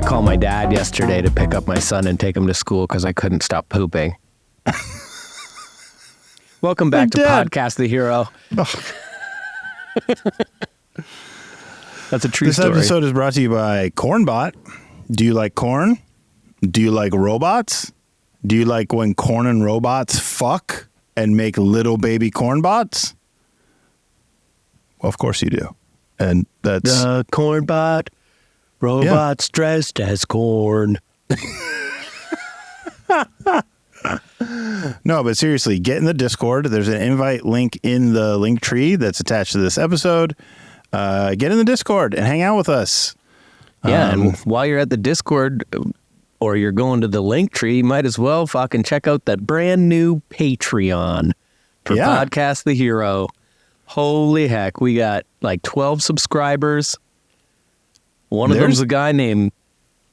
call my dad yesterday to pick up my son and take him to school because I couldn't stop pooping. Welcome back to Podcast the Hero. That's a true story. This episode is brought to you by Cornbot. Do you like corn? Do you like robots? Do you like when corn and robots fuck and make little baby cornbots? Well, of course you do. And that's... The Cornbot, robots dressed as corn. No, but seriously, get in the Discord. There's an invite link in the link tree that's attached to this episode. Get in the Discord and hang out with us. Yeah, and while you're at the Discord or you're going to the link tree, you might as well fucking check out that brand new Patreon for Podcast the Hero. Holy heck, we got like 12 subscribers. One of them's a guy named...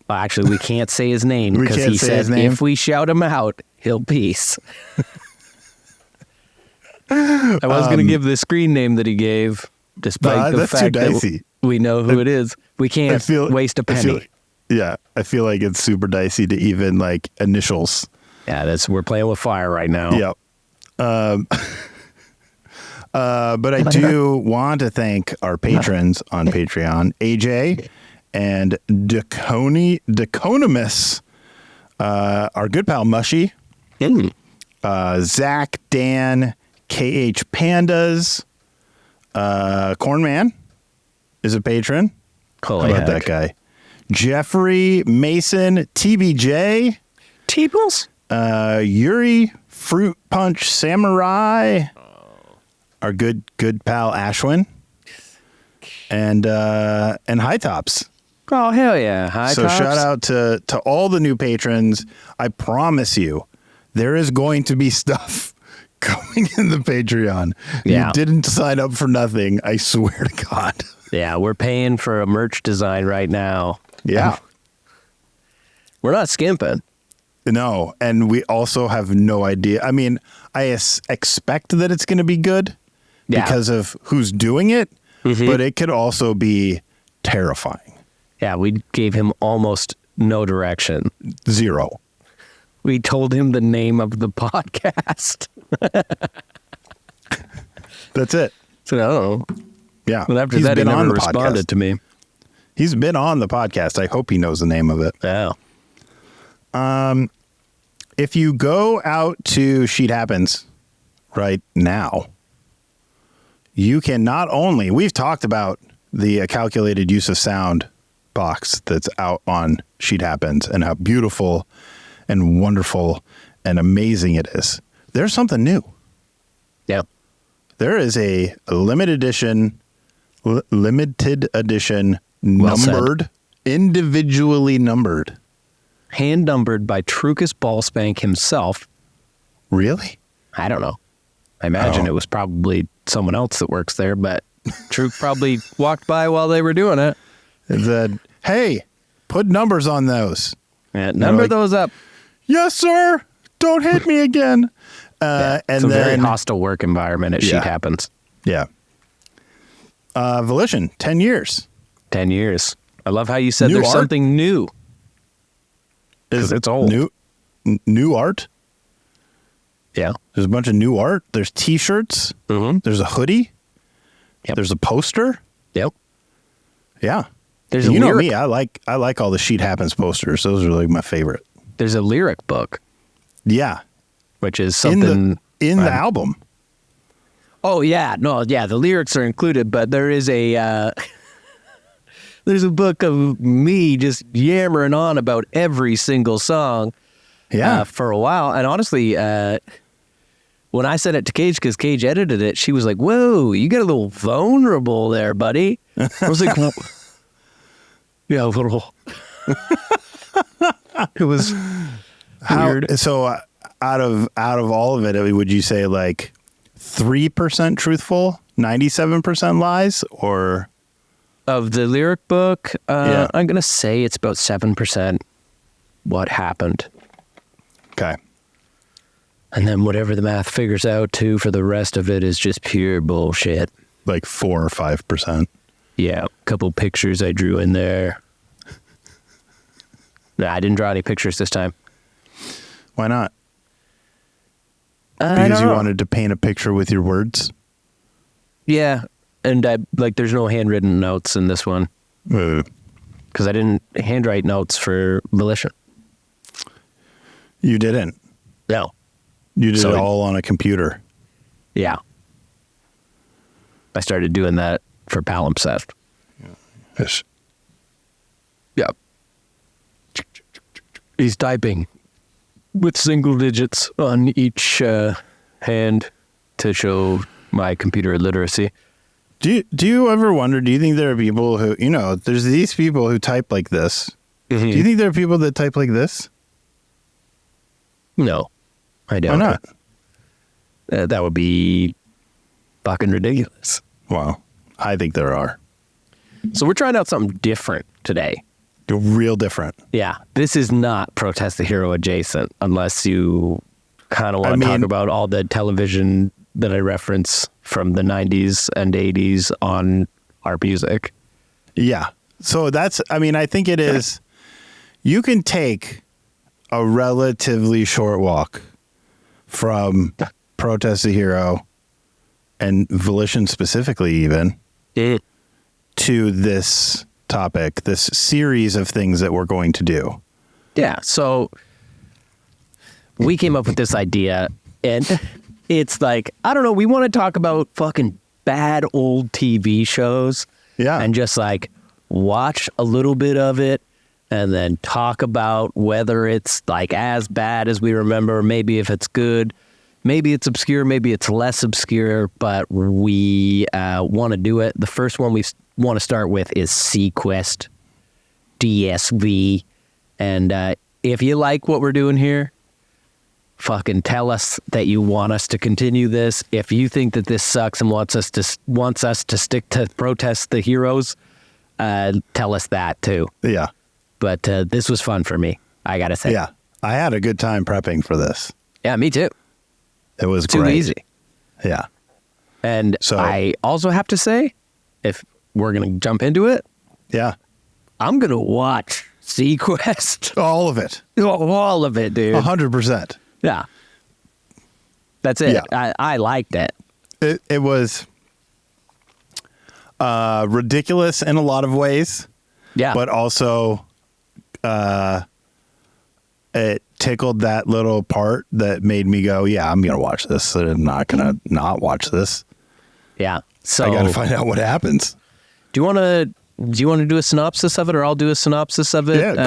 Well, actually, we can't say his name because he said if we shout him out, he'll peace. I was going to give the screen name that he gave, despite the fact that we know who it is. We can't waste a penny. I feel like it's super dicey to even like initials. Yeah, we're playing with fire right now. Yep. But I do want to thank our patrons on Patreon, AJ and Deconomus, our good pal Mushy, Zach, Dan, KH Pandas, Cornman is a patron. How about that guy? Jeffrey, Mason, TBJ, Teebles, Yuri, Fruit Punch Samurai, our good pal Ashwin, and High Tops. Oh, hell yeah. High Tops. So shout out to all the new patrons. I promise you, there is going to be stuff coming in the Patreon. Yeah. You didn't sign up for nothing. I swear to God. Yeah, we're paying for a merch design right now. Yeah. We're not skimping. No, and we also have no idea. I mean, I expect that it's going to be good because of who's doing it, but it could also be terrifying. Yeah, we gave him almost no direction. Zero. We told him the name of the podcast. That's it. So, I don't know. Yeah. But after that, he never responded to me. He's been on the podcast. I hope he knows the name of it. Yeah. If you go out to Sheet Happens right now, you can not only... We've talked about the calculated use of sound box that's out on Sheet Happens and how beautiful and wonderful and amazing it is. There's something new. Yeah. There is a limited edition, numbered, individually numbered. Hand numbered by Trucus Ballspank himself. Really? I don't know. I imagine it was probably someone else that works there, but Truc probably walked by while they were doing it. And said, hey, put numbers on those. Yeah, number those up. Yes, sir. Don't hit me again. And it's a very hostile work environment at Sheet Happens. Yeah. Volition, 10 years. 10 years. I love how you said there's something new. Because it's old. New art? Yeah. There's a bunch of new art. There's T-shirts. There's a hoodie. Yep. There's a poster. Yep. Yeah. There's you know me. I like all the Sheet Happens posters. Those are like my favorite. There's a lyric book. Yeah. Which is something in the album. Oh yeah. No, yeah, the lyrics are included, but there is a there's a book of me just yammering on about every single song. Yeah. For a while. And honestly, when I sent it to Cage, because Cage edited it, she was like, whoa, you get a little vulnerable there, buddy. I was like, yeah, a little. It was weird. So out of all of it, would you say like 3% truthful, 97% lies, or? Of the lyric book, I'm going to say it's about 7% what happened. Okay. And then whatever the math figures out to for the rest of it is just pure bullshit. Like 4 or 5%. Yeah, a couple pictures I drew in there. No, I didn't draw any pictures this time. Why not? I Because don't you know. wanted to paint a picture with your words? Yeah, and there's no handwritten notes in this one because I didn't handwrite notes for Volition. You didn't. No. You did So it all on a computer. Yeah. I started doing that for Palimpsest. Yes. Yeah. He's typing with single digits on each hand to show my computer literacy. Do you ever wonder, do you think there are people who, there's these people who type like this. Mm-hmm. Do you think there are people that type like this? No, I don't. Why not? That would be fucking ridiculous. Well, I think there are. So we're trying out something different today. Real different. Yeah, this is not Protest the Hero adjacent, unless you kind of want to talk about all the television that I reference from the 90s and 80s on our music. Yeah. So I think it is, you can take a relatively short walk from Protest the Hero and Volition specifically even to this topic, this series of things that we're going to do. Yeah, so we came up with this idea, and it's like, I don't know, we want to talk about fucking bad old TV shows. Yeah. And just like watch a little bit of it and then talk about whether it's like as bad as we remember, maybe if it's good, maybe it's obscure, maybe it's less obscure, but we want to do it. The first one we want to start with is SeaQuest DSV. And if you like what we're doing here, fucking tell us that you want us to continue this. If you think that this sucks and wants us to stick to Protest the Heroes, tell us that too. Yeah. But this was fun for me, I gotta say. Yeah. I had a good time prepping for this. Yeah, me too. It was Too great. easy. Yeah. And So- I also have to say, if we're gonna jump into it, Yeah. I'm gonna watch SeaQuest. All of it. All of it, dude. 100%. Yeah. That's it. Yeah. I liked it. It was ridiculous in a lot of ways, Yeah. but also it tickled that little part that made me go, yeah, I'm going to watch this. I'm not going to not watch this. Yeah. So I got to find out what happens. do you want to do a synopsis of it, or I'll do a synopsis of it? Yeah, go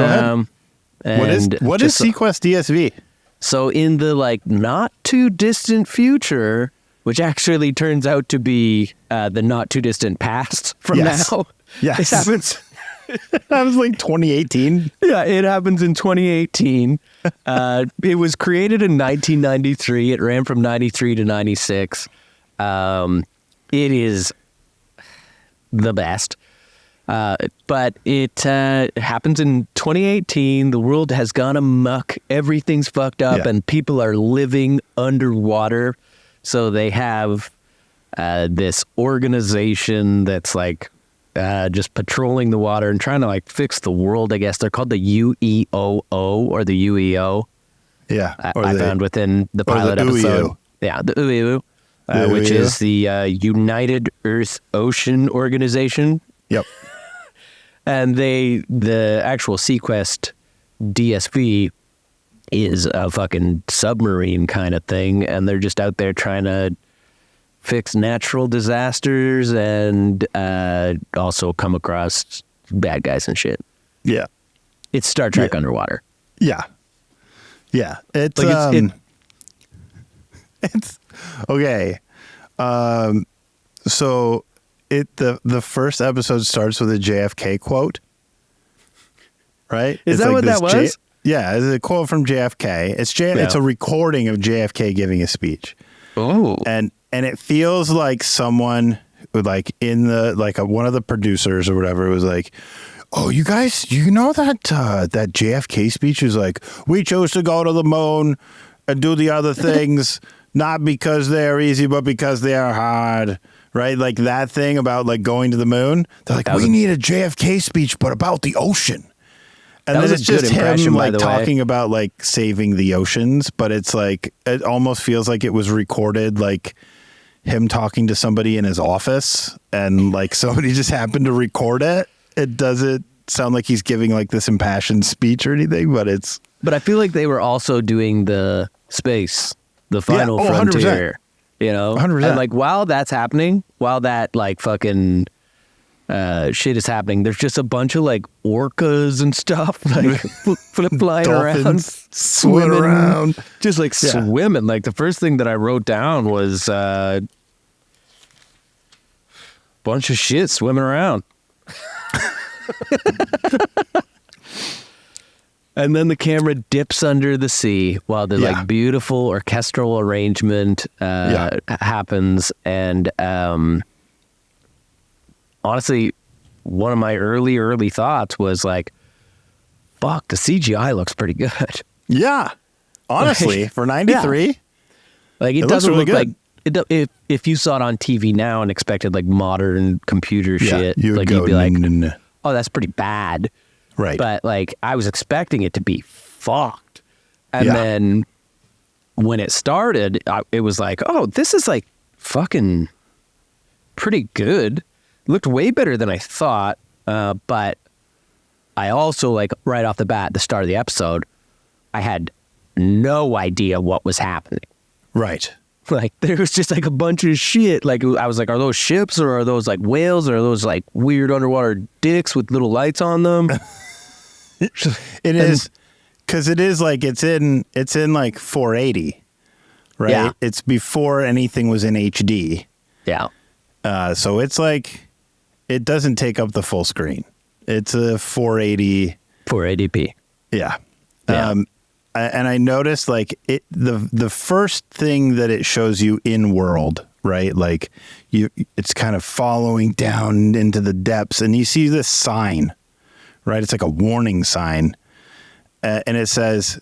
ahead. What is SeaQuest DSV? So in the not too distant future, which actually turns out to be the not too distant past from Yes. now. Yes. It happens. That was like 2018. Yeah, it happens in 2018. It was created in 1993. It ran from 93 to 96. It is the best. But it happens in 2018. The world has gone amok. Everything's fucked up, Yeah. and people are living underwater. So they have this organization that's just patrolling the water and trying to fix the world, I guess. They're called the UEOO or the UEO. Yeah. I found within the or the pilot episode. UEO. Yeah, the UEO, The which UEO. is the United Earth Ocean Organization. Yep. And the actual SeaQuest DSV is a fucking submarine kind of thing, and they're just out there trying to fix natural disasters and also come across bad guys and shit. Yeah. It's Star Trek Yeah. underwater. Yeah. Yeah. It's it's okay. So the first episode starts with a JFK quote. Right? Is It's that what this that was? Yeah, it's a quote from JFK. It's a recording of JFK giving a speech. Oh. And it feels like someone in one of the producers or whatever was like, "Oh, you guys, you know that that JFK speech is like, we chose to go to the moon and do the other things not because they're easy but because they are hard." Right? Like that thing about going to the moon. They're like, "We need a JFK speech but about the ocean." And That then was a it's just good impression, him by like the way. talking about like saving the oceans, but it's like it almost feels like it was recorded like him talking to somebody in his office, and like somebody just happened to record it. It doesn't sound like he's giving like this impassioned speech or anything, but it's. But I feel like they were also doing the space, the final 100%. frontier. You know, 100%. And like while that's happening, while that like fucking shit is happening, there's just a bunch of like orcas and stuff like flying around, Dolphins swimming around, just like swimming. Like the first thing that I wrote down was bunch of shit swimming around. And then the camera dips under the sea while the like beautiful orchestral arrangement happens. And honestly, one of my early thoughts was like, fuck, the CGI looks pretty good. Yeah. Honestly, Like, for 93, like it looks doesn't really look good. like if you saw it on TV now and expected like modern computer shit, you would like go, you'd be like, "No." oh, that's pretty bad. Right. But like I was expecting it to be fucked. And Yeah. then when it started, it was like, oh, this is like fucking pretty good. Looked way better than I thought. But I also like right off the bat, the start of the episode, I had no idea what was happening. Right. Like there was just like a bunch of shit. Like I was like, are those ships or are those like whales or are those like weird underwater dicks with little lights on them? It is because it is like it's in like 480, right? Yeah. It's before anything was in HD. Yeah. So it's like it doesn't take up the full screen. It's a 480. 480p. Yeah. Yeah. And I noticed like the first thing that it shows you in world, right? Like it's kind of following down into the depths, and you see this sign, right? It's like a warning sign, and it says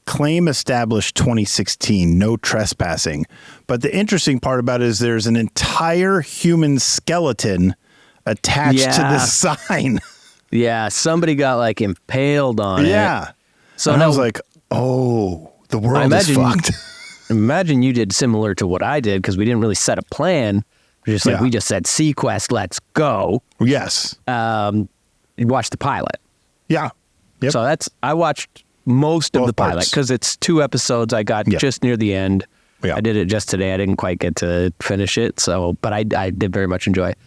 claim established 2016, no trespassing. But the interesting part about it is there's an entire human skeleton attached to this sign. Yeah. Somebody got like impaled on it. Yeah. So and now, I was like, oh, the world is imagine- fucked. imagine you did similar to what I did because we didn't really set a plan. Just like Yeah. we just said, SeaQuest, let's go. Yes. You watch the pilot. Yeah. Yep. So I watched most of Both the pilot parts. because it's 2 episodes. I got Yep. just near the end. Yeah. I did it just today. I didn't quite get to finish it. But I did very much enjoy it.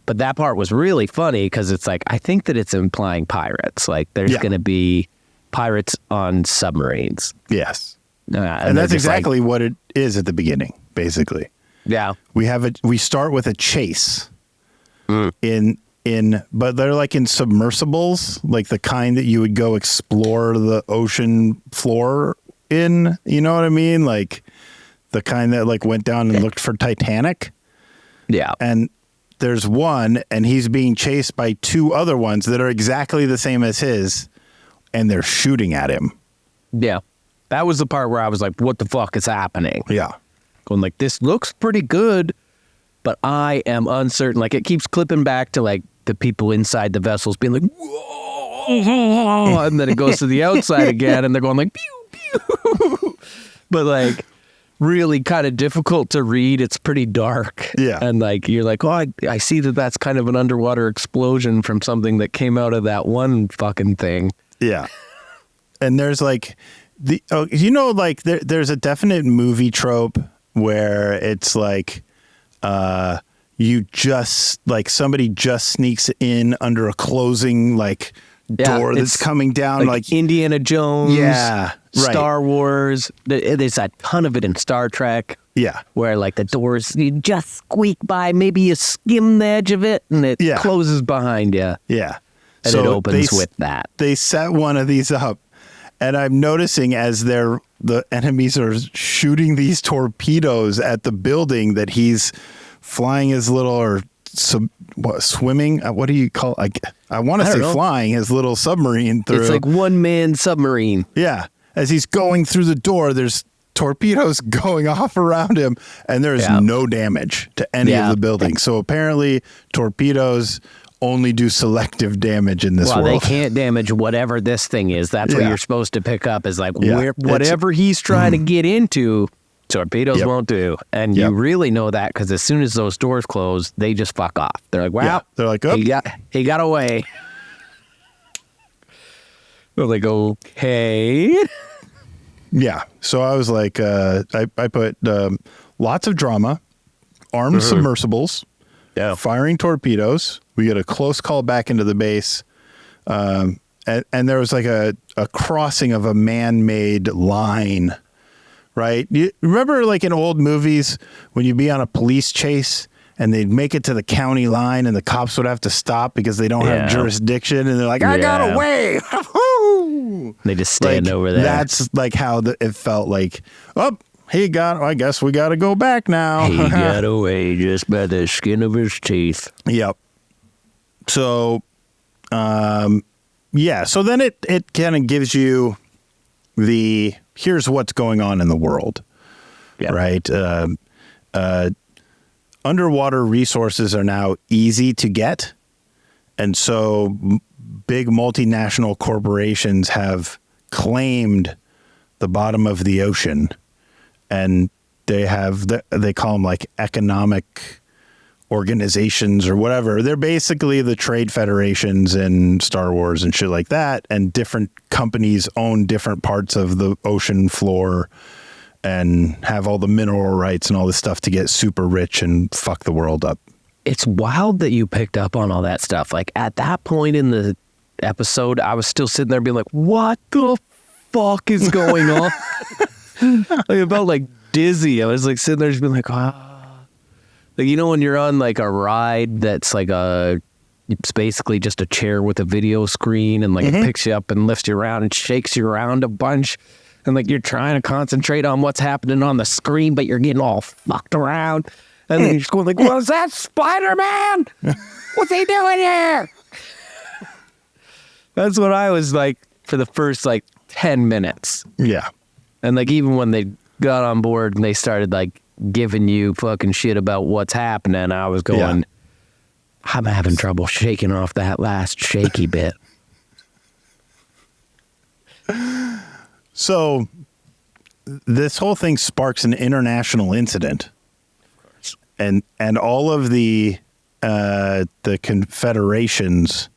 But that part was really funny because it's like, I think that it's implying pirates. Like there's going to be pirates on submarines. Yes. And And they're that's just like- exactly what it is at the beginning, basically. yeah. We start with a chase Mm. but they're like in submersibles, like the kind that you would go explore the ocean floor in, you know what I mean? Like the kind that like went down and looked for Titanic. Yeah. And there's one, and he's being chased by 2 other ones that are exactly the same as his, and they're shooting at him. Yeah. That was the part where I was like, what the fuck is happening? Yeah. Going like, this looks pretty good, but I am uncertain. Like it keeps clipping back to like the people inside the vessels being like, whoa, and then it goes to the outside again and they're going like, pew, pew. But like really kind of difficult to read. It's pretty dark. Yeah. And like, you're like, oh, I see that that's kind of an underwater explosion from something that came out of that one fucking thing. Yeah. And there's like like there's a definite movie trope where it's like you just like somebody just sneaks in under a closing like door that's it's coming down like Indiana Jones. Yeah, right. Star Wars. There's a ton of it in Star Trek. yeah. Where like the doors, you just squeak by, maybe you skim the edge of it and it Yeah. closes behind you. Yeah. And So it opens they- with that. They set one of these up, and I'm noticing as the enemies are shooting these torpedoes at the building that he's flying his little or swimming. What do you call? I want to I say don't know. flying his little submarine through. It's like one man submarine. Yeah, as he's going through the door, there's torpedoes going off around him, and there's Yeah. no damage to any of Yeah. the buildings. So apparently, torpedoes only do selective damage in this well, world. they can't damage whatever this thing is. That's what Yeah. you're supposed to pick up is like Yeah. whatever he's trying to get into, torpedoes won't do. And you really know that because as soon as those doors close, they just fuck off. They're like, well, they're like, oh. he got away. They're like, okay. Yeah. So I was like, I put lots of drama, armed submersibles, firing torpedoes. We get a close call back into the base. And there was like a crossing of a man-made line, right? You remember like in old movies when you'd be on a police chase and they'd make it to the county line and the cops would have to stop because they don't have jurisdiction. And they're like, I got away. They just stand over there. That's like how it felt like, I guess we got to go back now. He got away just by the skin of his teeth. Yep. So, so then it kind of gives you here's what's going on in the world, right? Underwater resources are now easy to get. And so big multinational corporations have claimed the bottom of the ocean, and they call them like economic organizations or whatever. They're basically the trade federations in Star Wars and shit like that. And different companies own different parts of the ocean floor and have all the mineral rights and all this stuff to get super rich and fuck the world up. It's wild that you picked up on all that stuff. Like at that point in the episode, I was still sitting there being like, what the fuck is going on? Like, I felt like dizzy. I was like sitting there just being like, wow. Like, you know, when you're on like a ride that's like it's basically just a chair with a video screen and like it picks you up and lifts you around and shakes you around a bunch. And like you're trying to concentrate on what's happening on the screen, but you're getting all fucked around. And then you're just going like, was that Spider-Man? What's he doing here? That's what I was like for the first like 10 minutes. Yeah. And like even when they got on board and they started like giving you fucking shit about what's happening, I was going, I'm having trouble shaking off that last shaky bit. So this whole thing sparks an international incident. And all of the confederations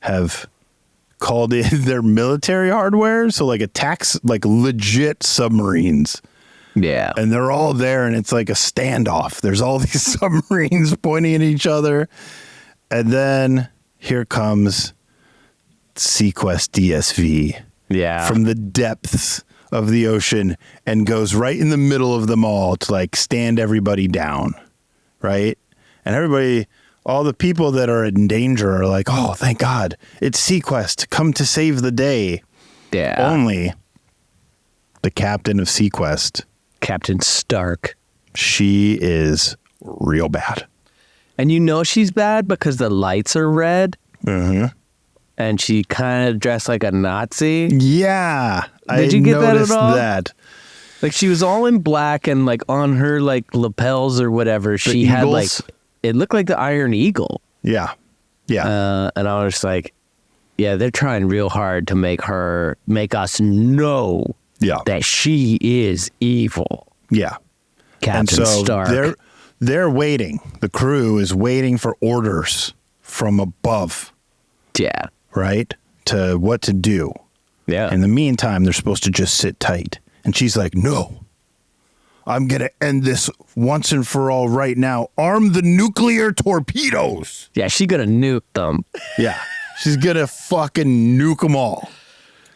have called in their military hardware, so like attacks, like legit submarines. Yeah. And they're all there, and it's like a standoff. There's all these submarines pointing at each other. And then here comes SeaQuest DSV. Yeah. From the depths of the ocean and goes right in the middle of them all to like stand everybody down. Right? And everybody, all the people that are in danger are like, oh, thank God. It's SeaQuest. Come to save the day. Yeah. Only the captain of SeaQuest, Captain Stark. She is real bad. And you know she's bad because the lights are red. Mm-hmm. And she kind of dressed like a Nazi. Yeah. Did you get that at all? That. Like she was all in black and like on her like lapels or whatever. She had like, it looked like the Iron Eagle. Yeah. Yeah. And I was just like, yeah, they're trying real hard to make us know that she is evil. Yeah. Captain Stark. They're waiting. The crew is waiting for orders from above. Yeah. Right? To what to do. Yeah. In the meantime, they're supposed to just sit tight. And she's like, no, I'm going to end this once and for all right now. Arm the nuclear torpedoes. Yeah, she's going to nuke them. Yeah. She's going to fucking nuke them all.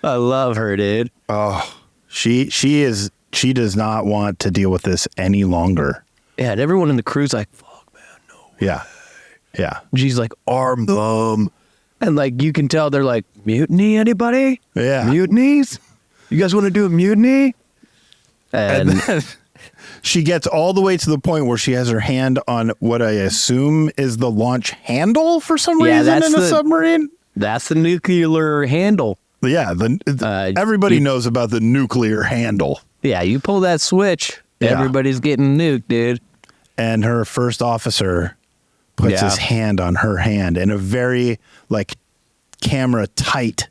I love her, dude. Oh, she does not want to deal with this any longer. Yeah, and everyone in the crew's like, fuck, man, no way. Yeah. Yeah. And she's like, arm them. And like, you can tell they're like, mutiny, anybody? Yeah. Mutinies? You guys want to do a mutiny? And then she gets all the way to the point where she has her hand on what I assume is the launch handle for some reason in a submarine. That's the nuclear handle. Yeah. Everybody knows about the nuclear handle. Yeah. You pull that switch, everybody's getting nuked, dude. And her first officer puts his hand on her hand in a very like camera tight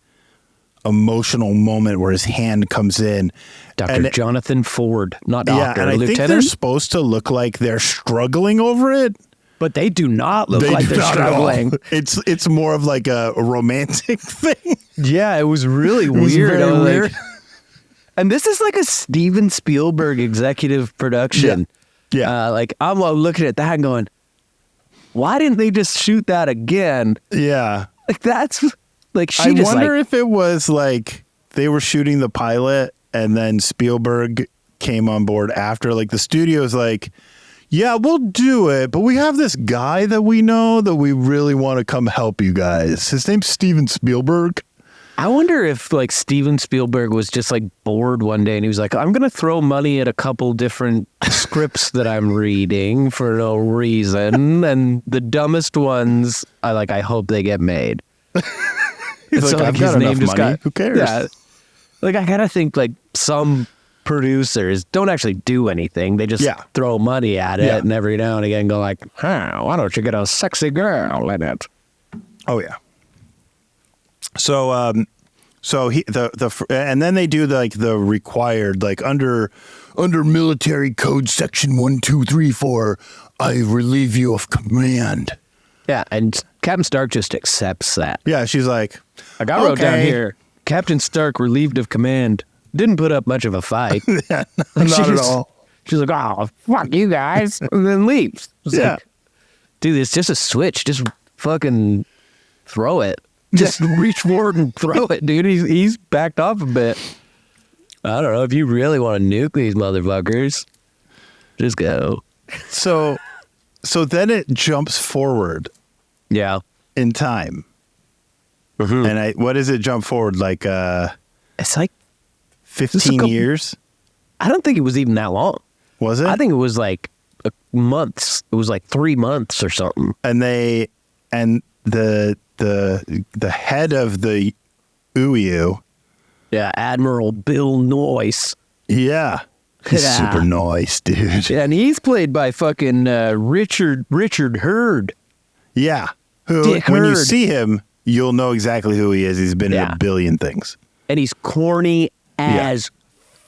emotional moment where his hand comes in. Dr. Jonathan Ford, not doctor, and I lieutenant. think they're supposed to look like they're struggling over it. But they do not look like they're struggling. It's more of like a romantic thing. Yeah, it was really weird. Very weird. And this is like a Steven Spielberg executive production. Yeah. Like I'm looking at that and going, why didn't they just shoot that again? Yeah. Like that's like I wonder if it was like they were shooting the pilot and then Spielberg came on board after. Like the studio's like, yeah, we'll do it, but we have this guy that we know that we really want to come help you guys. His name's Steven Spielberg. I wonder if like Steven Spielberg was just like bored one day and he was like, I'm going to throw money at a couple different scripts that I'm reading for no reason. And the dumbest ones, I hope they get made. He's so, like, I've got enough money. Who cares? Yeah. Like I gotta think like some producers don't actually do anything. They just throw money at it and every now and again go like, why don't you get a sexy girl in it? Oh yeah. So he and then they do the required like under military code section 1234, I relieve you of command. Yeah, and Captain Stark just accepts that. Yeah, she's like, I got wrote down here, Captain Stark relieved of command. Didn't put up much of a fight. Not at all. She's like, oh, fuck you guys. And then leaves. Like, dude, it's just a switch. Just fucking throw it. Just reach forward and throw it, dude. He's backed off a bit. I don't know. If you really want to nuke these motherfuckers, just go. So then it jumps forward. Yeah. In time. Mm-hmm. And what does it jump forward? Like, it's like 15 years? I don't think it was even that long. Was it? I think it was like months. It was like 3 months or something. And the head of the UU. Yeah, Admiral Bill Noyce. Yeah. He's super nice, dude. Yeah, and he's played by fucking Richard Hurd. Yeah. Dick when Hurd. you see him, you'll know exactly who he is. He's been in a billion things. And he's corny as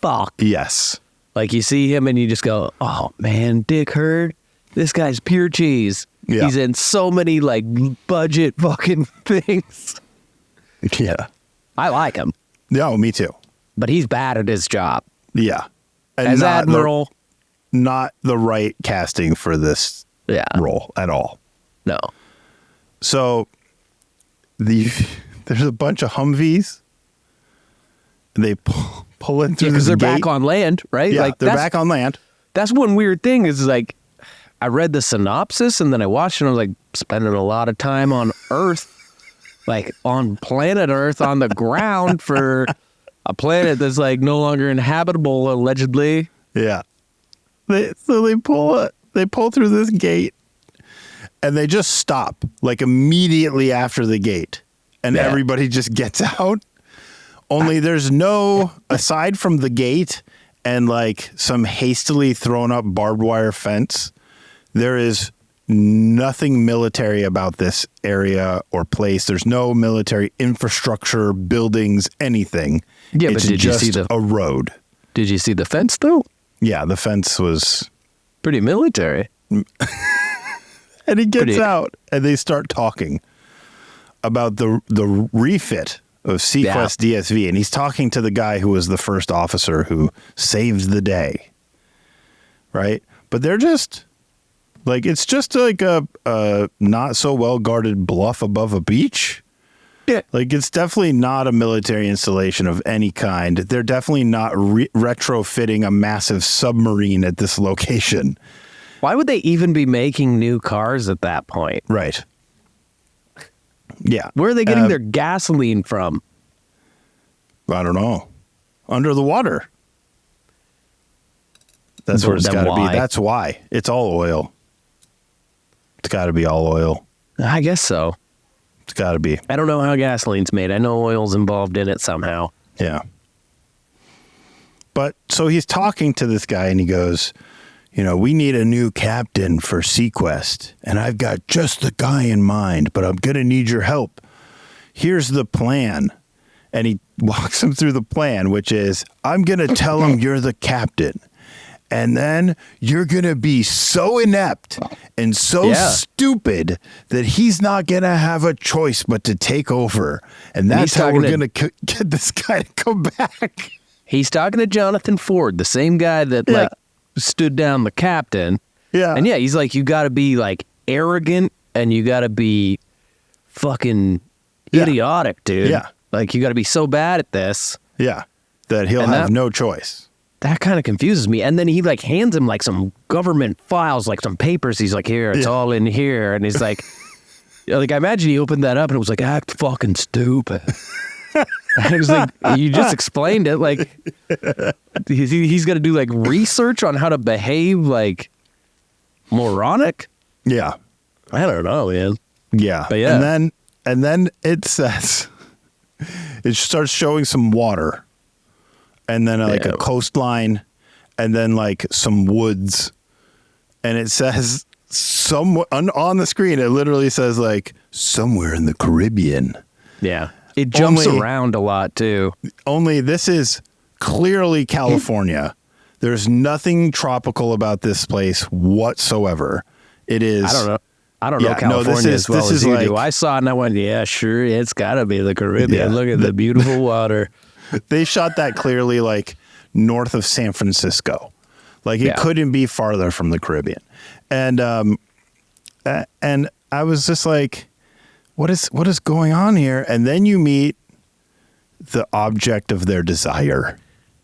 fuck. Yes. Like you see him and you just go, oh man, Dick Hurd, this guy's pure cheese. Yeah. He's in so many like budget fucking things. Yeah. I like him. Yeah, me too. But he's bad at his job. Yeah. And as Admiral. Not the right casting for this role at all. No. So there's a bunch of Humvees. They pull in through because they're gate. back on land, right? Yeah, like they're back on land. That's one weird thing is like I read the synopsis and then I watched it and I was like spending a lot of time on Earth, like on planet Earth on the ground for a planet that's like no longer inhabitable allegedly. Yeah. They pull through this gate and they just stop like immediately after the gate and everybody just gets out. Only there's no, aside from the gate and like some hastily thrown up barbed wire fence, there is nothing military about this area or place. There's no military infrastructure, buildings, anything. Yeah, it's but did just you see a road. Did you see the fence though? Yeah, the fence was pretty military. And he gets out and they start talking about the refit of SeaQuest DSV. And he's talking to the guy who was the first officer who saved the day. Right? But they're just like, it's just like a not so well guarded bluff above a beach. Yeah. Like it's definitely not a military installation of any kind. They're definitely not retrofitting a massive submarine at this location. Why would they even be making new cars at that point? Right. Yeah. Where are they getting their gasoline from? I don't know. Under the water. That's where it's got to be. That's why. It's all oil. It's got to be all oil. I guess so. It's got to be. I don't know how gasoline's made. I know oil's involved in it somehow. Yeah. But so he's talking to this guy and he goes, we need a new captain for SeaQuest, and I've got just the guy in mind, but I'm going to need your help. Here's the plan. And he walks him through the plan, which is, I'm going to tell him you're the captain. And then you're going to be so inept and so stupid that he's not going to have a choice but to take over. And that's how we're going to get this guy to come back. He's talking to Jonathan Ford, the same guy that stood down the captain. Yeah. And he's like, you got to be like arrogant and you got to be fucking idiotic, dude. Yeah. Like, you got to be so bad at this. Yeah. That he'll have no choice. That kind of confuses me. And then he like hands him like some government files, like some papers. He's like, here, it's all in here. And he's like, I imagine he opened that up and it was like, act fucking stupid. And it was like, you just explained it. Like, he's got to do like research on how to behave like moronic. Yeah. I don't know, man. Yeah. But yeah. And then it says, it starts showing some water and then like a coastline and then like some woods. And it says on the screen, it literally says like somewhere in the Caribbean. Yeah. It jumps around a lot too. Only this is clearly California. There's nothing tropical about this place whatsoever. It is. I don't know California as well as you do. I saw it and I went, yeah, sure, it's got to be the Caribbean. Yeah, look at the beautiful water. They shot that clearly like north of San Francisco. Like it couldn't be farther from the Caribbean. And I was just like, what is going on here? And then you meet the object of their desire.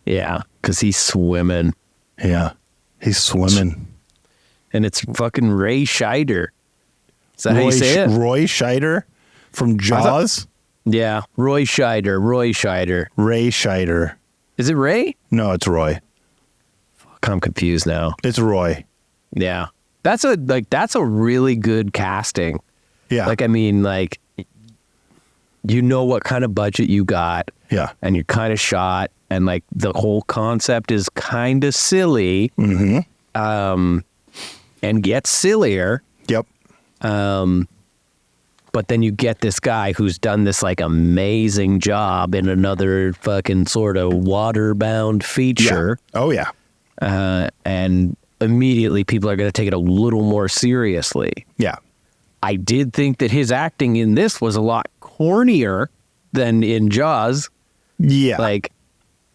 Yeah, because he's swimming. Yeah, he's swimming. And it's fucking Ray Scheider. Is that how you say it? Roy Scheider from Jaws? Yeah, Roy Scheider. Ray Scheider. Is it Ray? No, it's Roy. Fuck, I'm confused now. It's Roy. Yeah. That's a really good casting. Yeah. Like, I mean, like, you know what kind of budget you got. Yeah. And you're kind of shot. And, like, the whole concept is kind of silly. Mm-hmm. And gets sillier. Yep. But then you get this guy who's done this, like, amazing job in another fucking sort of water-bound feature. Yeah. Oh, yeah. And immediately people are going to take it a little more seriously. Yeah. I did think that his acting in this was a lot cornier than in Jaws. Yeah. Like,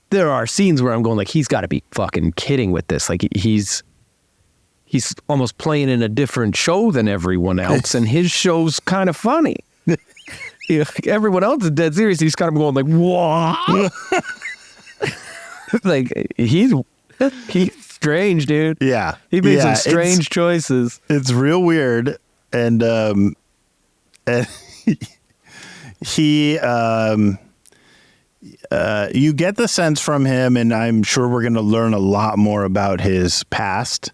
there are scenes where I'm going, like, he's got to be fucking kidding with this. Like, he's almost playing in a different show than everyone else, and his show's kind of funny. Everyone else is dead serious. He's kind of going like, what? Like, he's strange, dude. Yeah. He made some strange choices. It's real weird. And he you get the sense from him, and I'm sure we're going to learn a lot more about his past,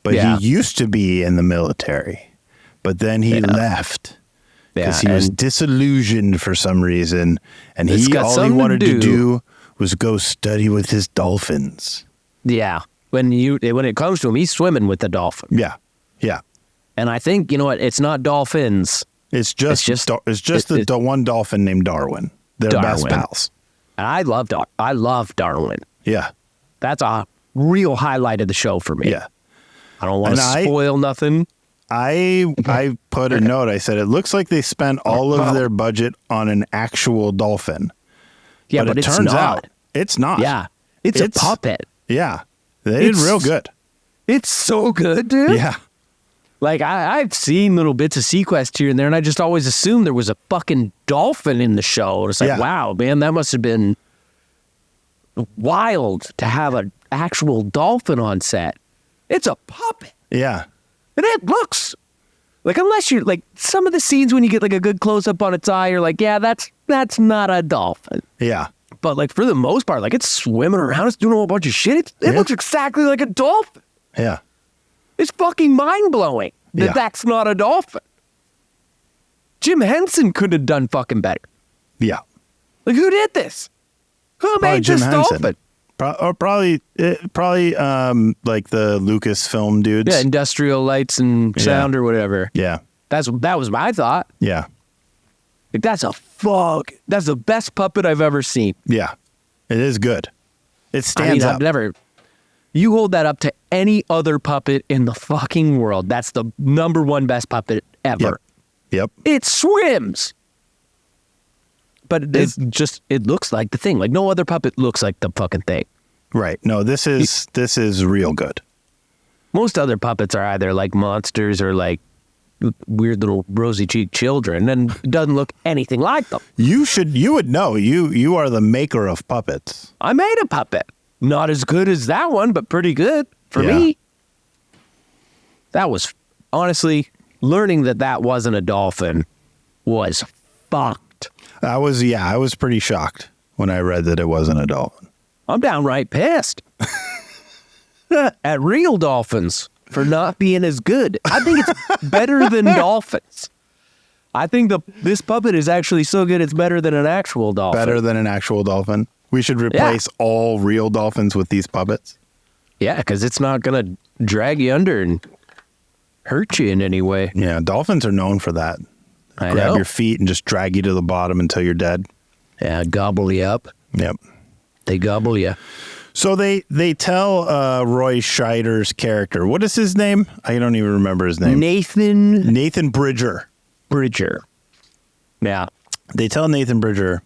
but he used to be in the military, but then he left because he was disillusioned for some reason, and all he wanted to do was go study with his dolphins. Yeah. When it comes to him, he's swimming with the dolphin. Yeah. Yeah. And I think, you know what? It's not dolphins. It's just the one dolphin named Darwin. They're best pals. And I love Darwin. Yeah. That's a real highlight of the show for me. Yeah. I don't want to spoil nothing. I put a note. I said, it looks like they spent all of their budget on an actual dolphin. Yeah, but it turns out it's not. Yeah. It's a puppet. Yeah. They did real good. It's so good, dude. Yeah. Like, I've seen little bits of SeaQuest here and there, and I just always assumed there was a fucking dolphin in the show. It's like, wow, man, that must have been wild to have an actual dolphin on set. It's a puppet. Yeah. And it looks like, unless you're like, some of the scenes when you get like a good close-up on its eye, you're like, yeah, that's not a dolphin. Yeah. But like, for the most part, like, it's swimming around, it's doing a whole bunch of shit. It looks exactly like a dolphin. Yeah. It's fucking mind-blowing that that's not a dolphin. Jim Henson could have done fucking better. Yeah. Like, who did this? Who made this dolphin? Probably like the Lucasfilm dudes. Yeah, Industrial Lights and Sound or whatever. Yeah. That was my thought. Yeah. Like, that's the best puppet I've ever seen. Yeah. It is good. It stands up. You hold that up to any other puppet in the fucking world. That's the number one best puppet ever. Yep. It swims. But it looks like the thing. Like, no other puppet looks like the fucking thing. Right. No, this is real good. Most other puppets are either like monsters or like weird little rosy-cheeked children, and it doesn't look anything like them. You would know. You are the maker of puppets. I made a puppet. Not as good as that one, but pretty good for me. That was, honestly, learning that wasn't a dolphin was fucked. I was pretty shocked when I read that it wasn't a dolphin. I'm downright pissed at real dolphins for not being as good. I think it's better than dolphins. I think this puppet is actually so good it's better than an actual dolphin. Better than an actual dolphin? We should replace all real dolphins with these puppets? Yeah, because it's not going to drag you under and hurt you in any way. Yeah, dolphins are known for that. Grab your feet and just drag you to the bottom until you're dead. Yeah, gobble you up. Yep. They gobble you. So they tell Roy Scheider's character. What is his name? I don't even remember his name. Nathan Bridger. Yeah. They tell Nathan Bridger.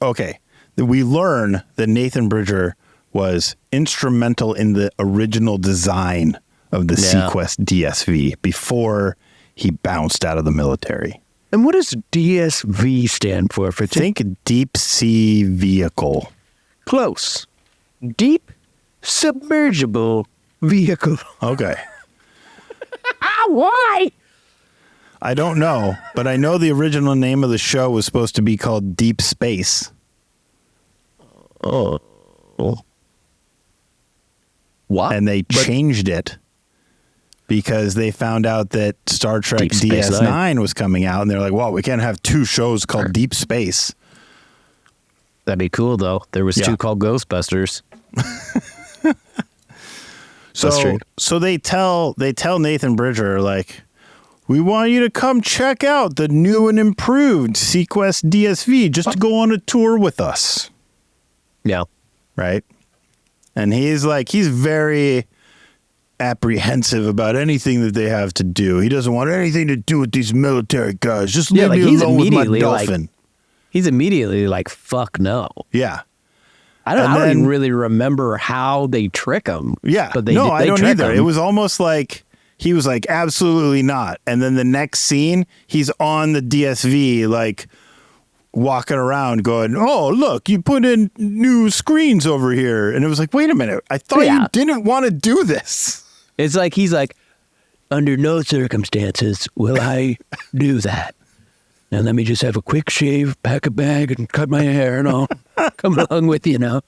Okay. We learn that Nathan Bridger was instrumental in the original design of the SeaQuest DSV before he bounced out of the military. And what does DSV stand for? Think deep sea vehicle. Close. Deep submergible vehicle. Okay. Why? I don't know, but I know the original name of the show was supposed to be called Deep Space. Oh. What? And they changed it because they found out that Star Trek Deep Space DS9 was coming out, and they're like, well, we can't have two shows called Deep Space. That'd be cool, though. There was two called Ghostbusters. So they tell Nathan Bridger, like, we want you to come check out the new and improved SeaQuest DSV just to go on a tour with us. Yeah. Right? And he's very apprehensive about anything that they have to do. He doesn't want anything to do with these military guys. Just leave me alone with my dolphin. He's immediately like, fuck no. Yeah. I don't even really remember how they trick him. Yeah. But I don't either. Him. It was almost like he was like, absolutely not. And then the next scene, he's on the DSV, like walking around going, oh, look, you put in new screens over here. And it was like, wait a minute. I thought you didn't want to do this. It's like, he's like, under no circumstances will I do that. Now let me just have a quick shave, pack a bag, and cut my hair, and I'll come along with you now.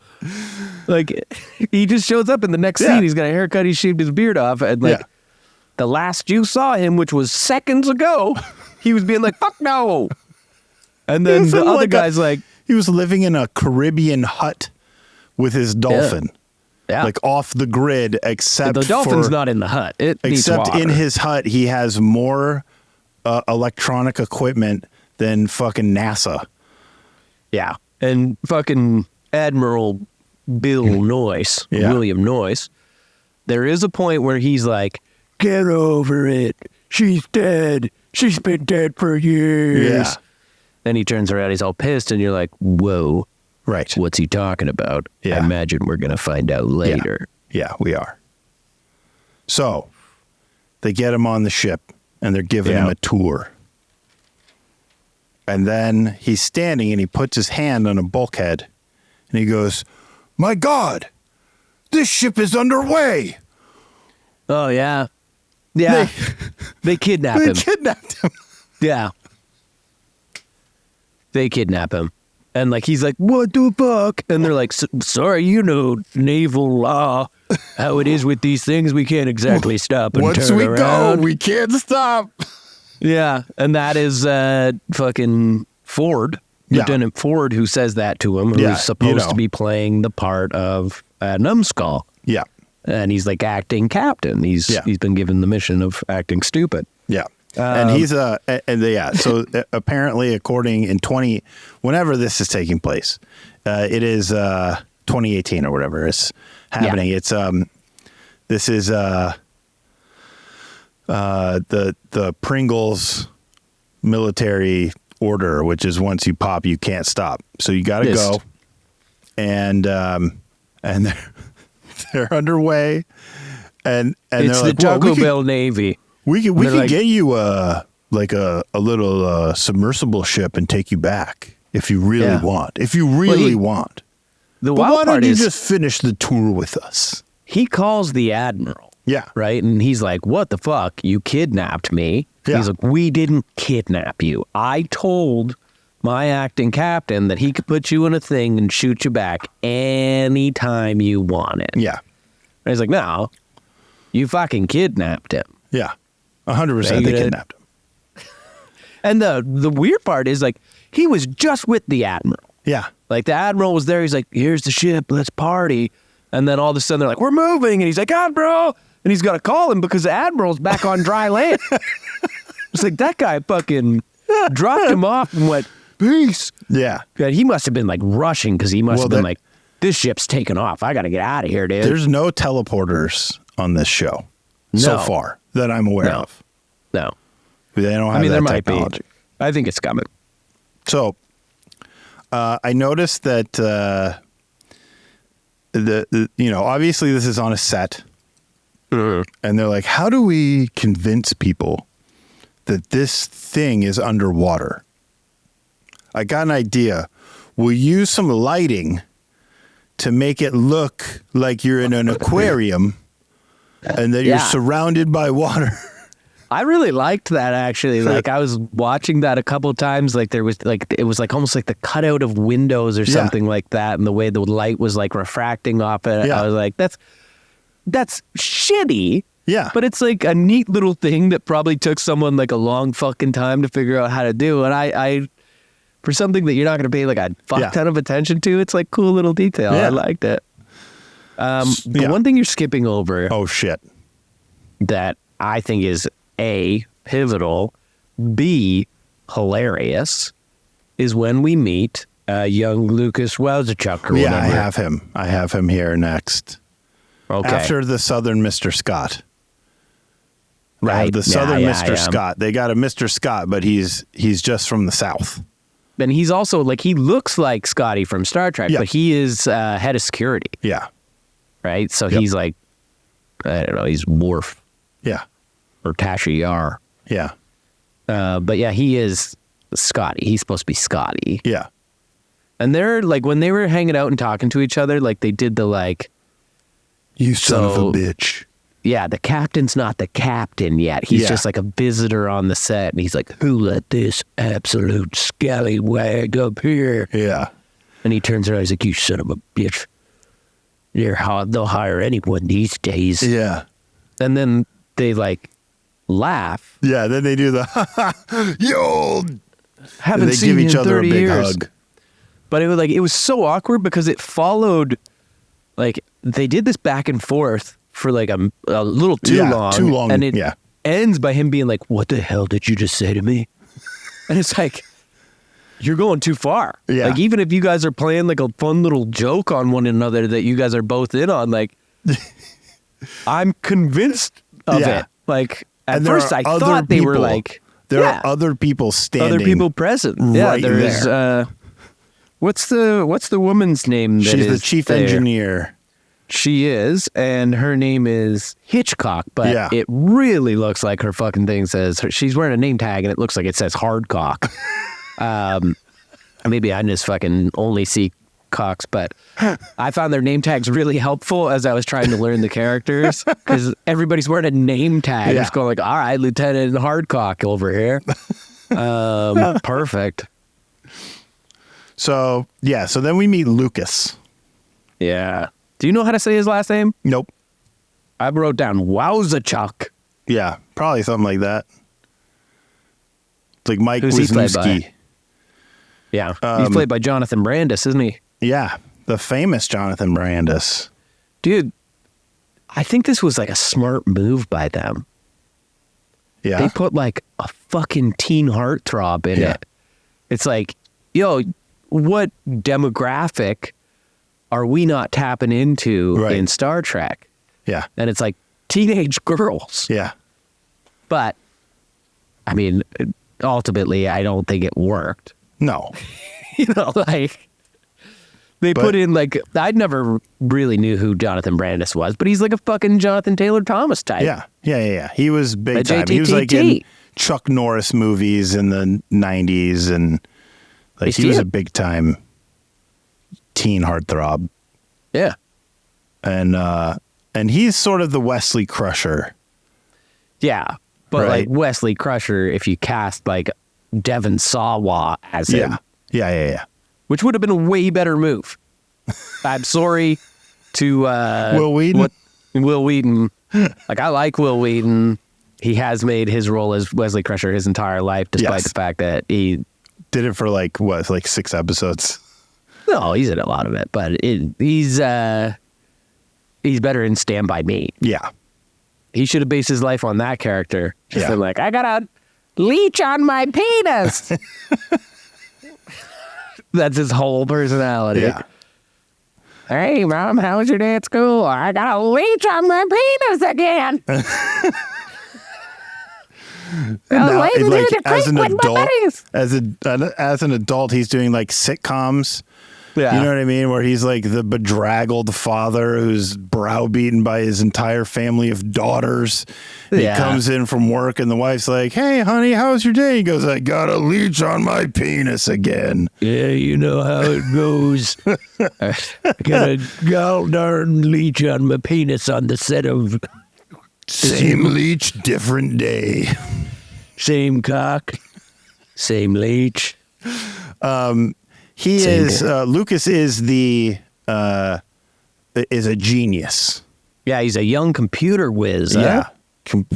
Like, he just shows up in the next scene. He's got a haircut. He shaved his beard off. And like, the last you saw him, which was seconds ago, he was being like, fuck no. And then the other guy's like... He was living in a Caribbean hut with his dolphin. Yeah. Like off the grid, except the dolphin's not in the hut. Except in his hut, he has more electronic equipment than fucking NASA. Yeah. And fucking Admiral Bill Noyce, William Noyce, there is a point where he's like, get over it. She's dead. She's been dead for years. Yeah. Then he turns around, he's all pissed, and you're like, whoa. Right. What's he talking about? Yeah. I imagine we're going to find out later. Yeah, we are. So, they get him on the ship, and they're giving him a tour. And then he's standing, and he puts his hand on a bulkhead, and he goes, my God, this ship is underway. Oh, yeah. Yeah. They kidnapped him. They kidnapped him. Yeah. They kidnap him. And like, he's like, what the fuck? And they're like, sorry, you know, naval law, how it is with these things. We can't exactly stop and Once turn we around. go, we can't stop. Yeah. And that is fucking Ford. Lieutenant Ford, who says that to him, who's supposed to be playing the part of Numbskull. Yeah. And he's like acting captain. He's been given the mission of acting stupid. Yeah. And he's so apparently according in whenever this is taking place, it is 2018 or whatever is happening. Yeah. It's this is the Pringles military order, which is once you pop, you can't stop. So you got to go, and they're underway, and it's they're the Taco Bell Navy. We can get you a little submersible ship and take you back if you really want. If you really want. The wild why part don't you is just finish the tour with us? He calls the admiral. Yeah. Right? And he's like, what the fuck? You kidnapped me. Yeah. He's like, we didn't kidnap you. I told my acting captain that he could put you in a thing and shoot you back anytime you want it. Yeah. And he's like, no, you fucking kidnapped him. Yeah. 100% they kidnapped him. And the weird part is, like, he was just with the admiral. Yeah. Like, the admiral was there. He's like, here's the ship. Let's party. And then all of a sudden, they're like, we're moving. And he's like, Admiral. And he's got to call him because the admiral's back on dry land. It's like, that guy fucking dropped him off and went, peace. Yeah. And he must have been, like, rushing because he must have been like, this ship's taking off. I got to get out of here, dude. There's no teleporters on this show so far that I'm aware of. No. They don't have that technology. Might be. I think it's coming. So I noticed that obviously this is on a set. Mm-hmm. And they're like, how do we convince people that this thing is underwater? I got an idea. We'll use some lighting to make it look like you're in an aquarium and that you're surrounded by water. I really liked that, actually. Like, I was watching that a couple of times. Like, there was like, it was like almost like the cutout of windows or something like that, and the way the light was like refracting off it. I was like, that's shitty. Yeah. But it's like a neat little thing that probably took someone like a long fucking time to figure out how to do. And I for something that you're not going to pay like a fuck ton of attention to, it's like cool little detail. I liked it. The one thing you're skipping over. Oh, shit. That I think is A, pivotal, B, hilarious, is when we meet young Lucas Wowzerchuck or whatever. Yeah, I have him here next. Okay. After the Southern Mr. Scott. Right. The Southern Mr. Scott. They got a Mr. Scott, but he's just from the South. And he's also, like, he looks like Scotty from Star Trek, but he is head of security. Yeah. Right? So he's like, I don't know, he's Worf. Yeah. Or Tasha Yar. Yeah. But yeah, he is Scotty. He's supposed to be Scotty. Yeah. And they're, like, when they were hanging out and talking to each other, like, they did the, like... You son of a bitch. Yeah, the captain's not the captain yet. He's just like a visitor on the set. And he's like, who let this absolute scallywag up here? Yeah. And he turns around, he's like, you son of a bitch. They'll hire anyone these days. Yeah. And then they, like, laugh. Yeah, then they do the, yo! Haven't they seen give each other a big years. hug. But it was so awkward because it followed, like, they did this back and forth for like a little too long. Too long. And it ends by him being like, what the hell did you just say to me? And it's like, you're going too far. Yeah. Like, even if you guys are playing like a fun little joke on one another that you guys are both in on, like, I'm convinced of it. Like, at first I thought they were like, there are other people standing. Other people present. Right there's, there. What's the woman's name? She's the chief engineer. She is, and her name is Hitchcock, but it really looks like her fucking thing says, she's wearing a name tag, and it looks like it says Hardcock. Maybe I just fucking only see cocks, but I found their name tags really helpful as I was trying to learn the characters, because everybody's wearing a name tag. It's going like, all right, Lieutenant Hardcock over here. Perfect. So then we meet Lucas. Yeah. Do you know how to say his last name? Nope. I wrote down Wowzerchuck. Yeah, probably something like that. It's like Mike Who's he played Wisniewski. Yeah. He's played by Jonathan Brandis, isn't he? Yeah, the famous Jonathan Brandis. Dude, I think this was like a smart move by them. Yeah. They put like a fucking teen heartthrob in it. It's like, yo, what demographic are we not tapping into in Star Trek? Yeah. And it's like teenage girls. Yeah. But, I mean, ultimately, I don't think it worked. No. Like, they put in, like, I never really knew who Jonathan Brandis was, but he's like a fucking Jonathan Taylor Thomas type. Yeah. He was big time. JTTT. He was like in Chuck Norris movies in the 90s, and like he was a big time teen heartthrob. Yeah. And he's sort of the Wesley Crusher. Yeah. But like Wesley Crusher, if you cast like Devon Sawa as him. Yeah. Which would have been a way better move. I'm sorry to Will Wheaton. Will Wheaton. Like, I like Will Wheaton. He has made his role as Wesley Crusher his entire life, despite the fact that he did it for like 6 episodes. No, he's in a lot of it, but he's better in Stand By Me. Yeah. He should have based his life on that character. Just been like, I got a leech on my penis. That's his whole personality. Yeah. Hey, Mom, how was your day at school? I got a leech on my penis again. Now, like, as an adult, he's doing like sitcoms. Yeah. You know what I mean? Where he's like the bedraggled father who's browbeaten by his entire family of daughters. He comes in from work and the wife's like, hey, honey, how was your day? He goes, I got a leech on my penis again. Yeah, you know how it goes. I got a gall-darn leech on my penis on the set of... Same leech, different day. Same cock, same leech. Lucas is a genius. Yeah, he's a young computer whiz. Yeah,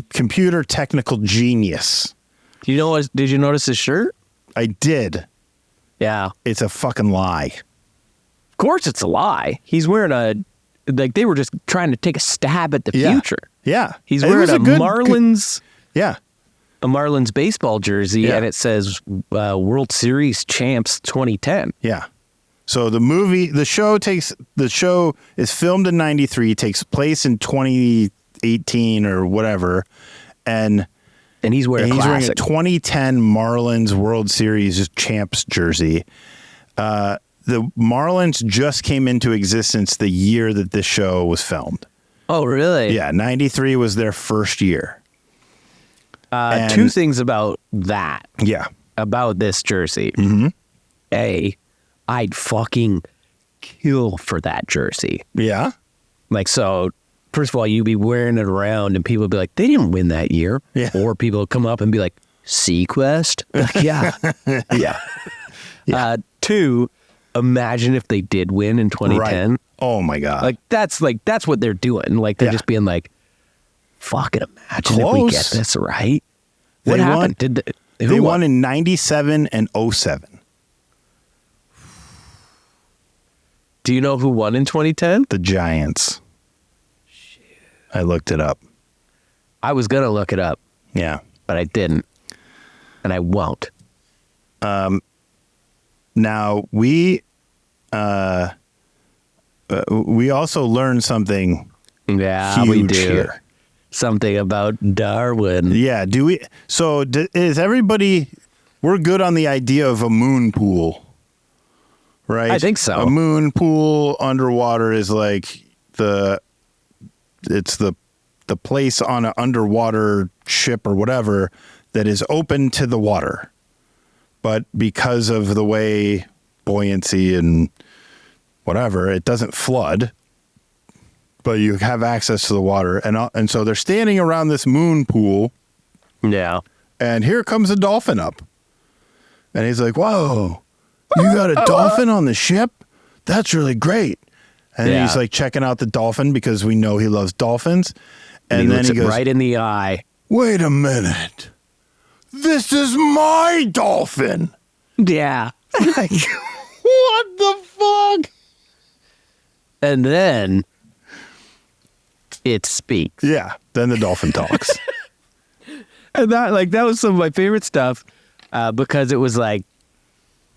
computer technical genius. Did you notice his shirt? I did. Yeah, it's a fucking lie. Of course, it's a lie. He's wearing they were just trying to take a stab at the future. Yeah, he's wearing a Marlins. Yeah. A Marlins baseball jersey, and it says World Series Champs 2010. Yeah. So the show is filmed in 93, takes place in 2018 or whatever, and he's wearing a 2010 Marlins World Series Champs jersey. The Marlins just came into existence the year that this show was filmed. Oh, really? Yeah, 93 was their first year. Two things about that. Yeah. About this jersey. Mm-hmm. A, I'd fucking kill for that jersey. Yeah. Like, so, first of all, you'd be wearing it around and people would be like, they didn't win that year. Yeah. Or people would come up and be like, SeaQuest? Like, yeah. Yeah. Two, imagine if they did win in 2010. Right. Oh my God. Like, that's what they're doing. Like, they're just being like, fucking imagine if we get this right. What happened? They won in 97 and 07. Do you know who won in 2010? The Giants. Shit. I looked it up. I was going to look it up. Yeah. But I didn't. And I won't. Now, we also learned something huge we do. Here. Something about Darwin. Yeah. Do we? So is everybody? We're good on the idea of a moon pool, right? I think so. A moon pool underwater is like the place on an underwater ship or whatever that is open to the water, but because of the way buoyancy and whatever, it doesn't flood. But you have access to the water, and so they're standing around this moon pool. Yeah. And here comes a dolphin up. And he's like, whoa, you got a dolphin on the ship? That's really great. And then he's like checking out the dolphin because we know he loves dolphins. And then he goes right in the eye. Wait a minute. This is my dolphin. Yeah. Like, what the fuck? And then it speaks. Yeah. Then the dolphin talks. And that was some of my favorite stuff because it was like,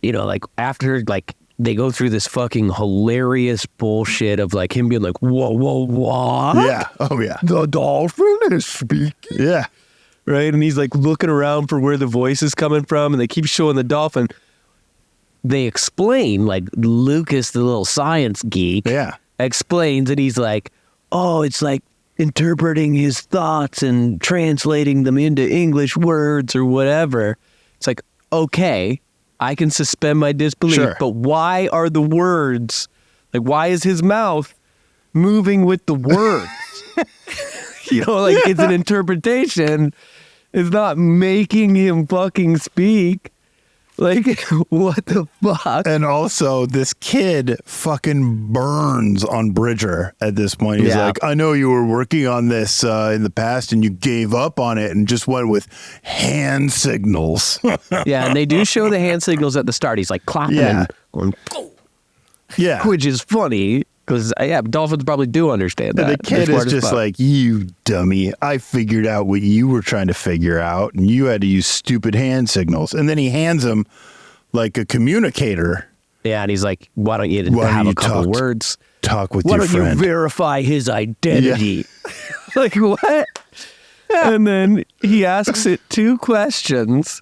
you know, like after like they go through this fucking hilarious bullshit of like him being like, whoa, what? Yeah. Oh, yeah. The dolphin is speaking. Yeah. Right? And he's like looking around for where the voice is coming from, and they keep showing the dolphin. They explain, like Lucas, the little science geek, explains, and he's like, oh, it's like interpreting his thoughts and translating them into English words or whatever. It's like, okay, I can suspend my disbelief, but why are the words, like, why is his mouth moving with the words? You know, like, it's an interpretation. It's not making him fucking speak. Like, what the fuck? And also, this kid fucking burns on Bridger at this point. He's like, I know you were working on this in the past and you gave up on it and just went with hand signals. Yeah, and they do show the hand signals at the start. He's like clapping and going, yeah. Which is funny because, dolphins probably do understand that. And the kid is just like, you dummy. I figured out what you were trying to figure out and you had to use stupid hand signals. And then he hands him like a communicator. Yeah, and he's like, why don't you have a couple words? Talk with your friend. Why don't you verify his identity? Yeah. Like, what? Yeah. And then he asks it 2 questions.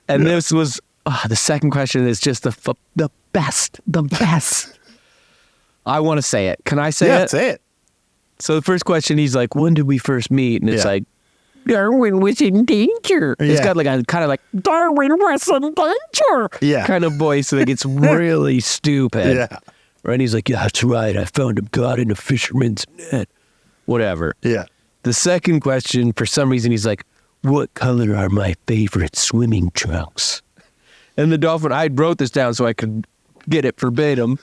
And this was, the second question is just the best. I want to say it. Can I say it? Yeah, say it. So the first question, he's like, when did we first meet? And it's like, Darwin was in danger. Yeah. It's got like a kind of like, Darwin was in danger kind of voice that gets really stupid. Yeah. Right? And he's like, yeah, that's right. I found him caught in a fisherman's net. Whatever. Yeah. The second question, for some reason, he's like, what color are my favorite swimming trunks? And the dolphin, I wrote this down so I could get it verbatim.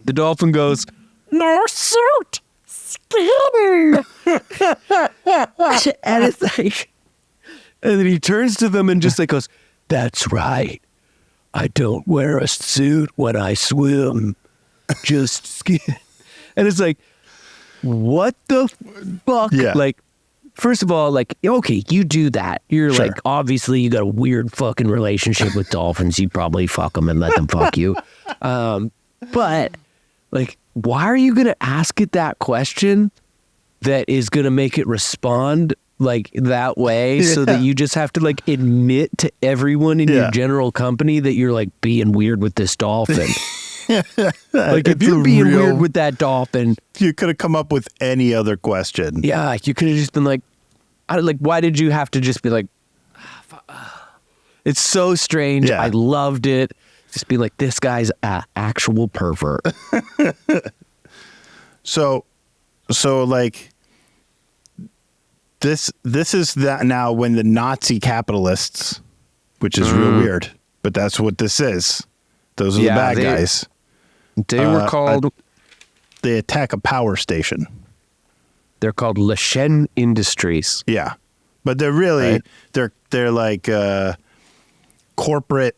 The dolphin goes, no suit, skin. And it's like, and then he turns to them and just like goes, that's right. I don't wear a suit when I swim, just skin. And it's like, what the fuck? Yeah. Like, first of all, like, okay, you do that. You're like, obviously you got a weird fucking relationship with dolphins. You probably fuck them and let them fuck you. But like, why are you going to ask it that question that is going to make it respond like that way so that you just have to like admit to everyone in your general company that you're like being weird with this dolphin? Like, if you're being weird with that dolphin, you could have come up with any other question. Yeah, you could have just been like, why did you have to just be like, it's so strange. I loved it. Just be like, this guy's an actual pervert. So like, this is that now when the Nazi capitalists, which is real weird, but that's what this is. Those are the bad guys. They were called... they attack a power station. They're called Leshen Industries. Yeah. But they're really, they're like corporate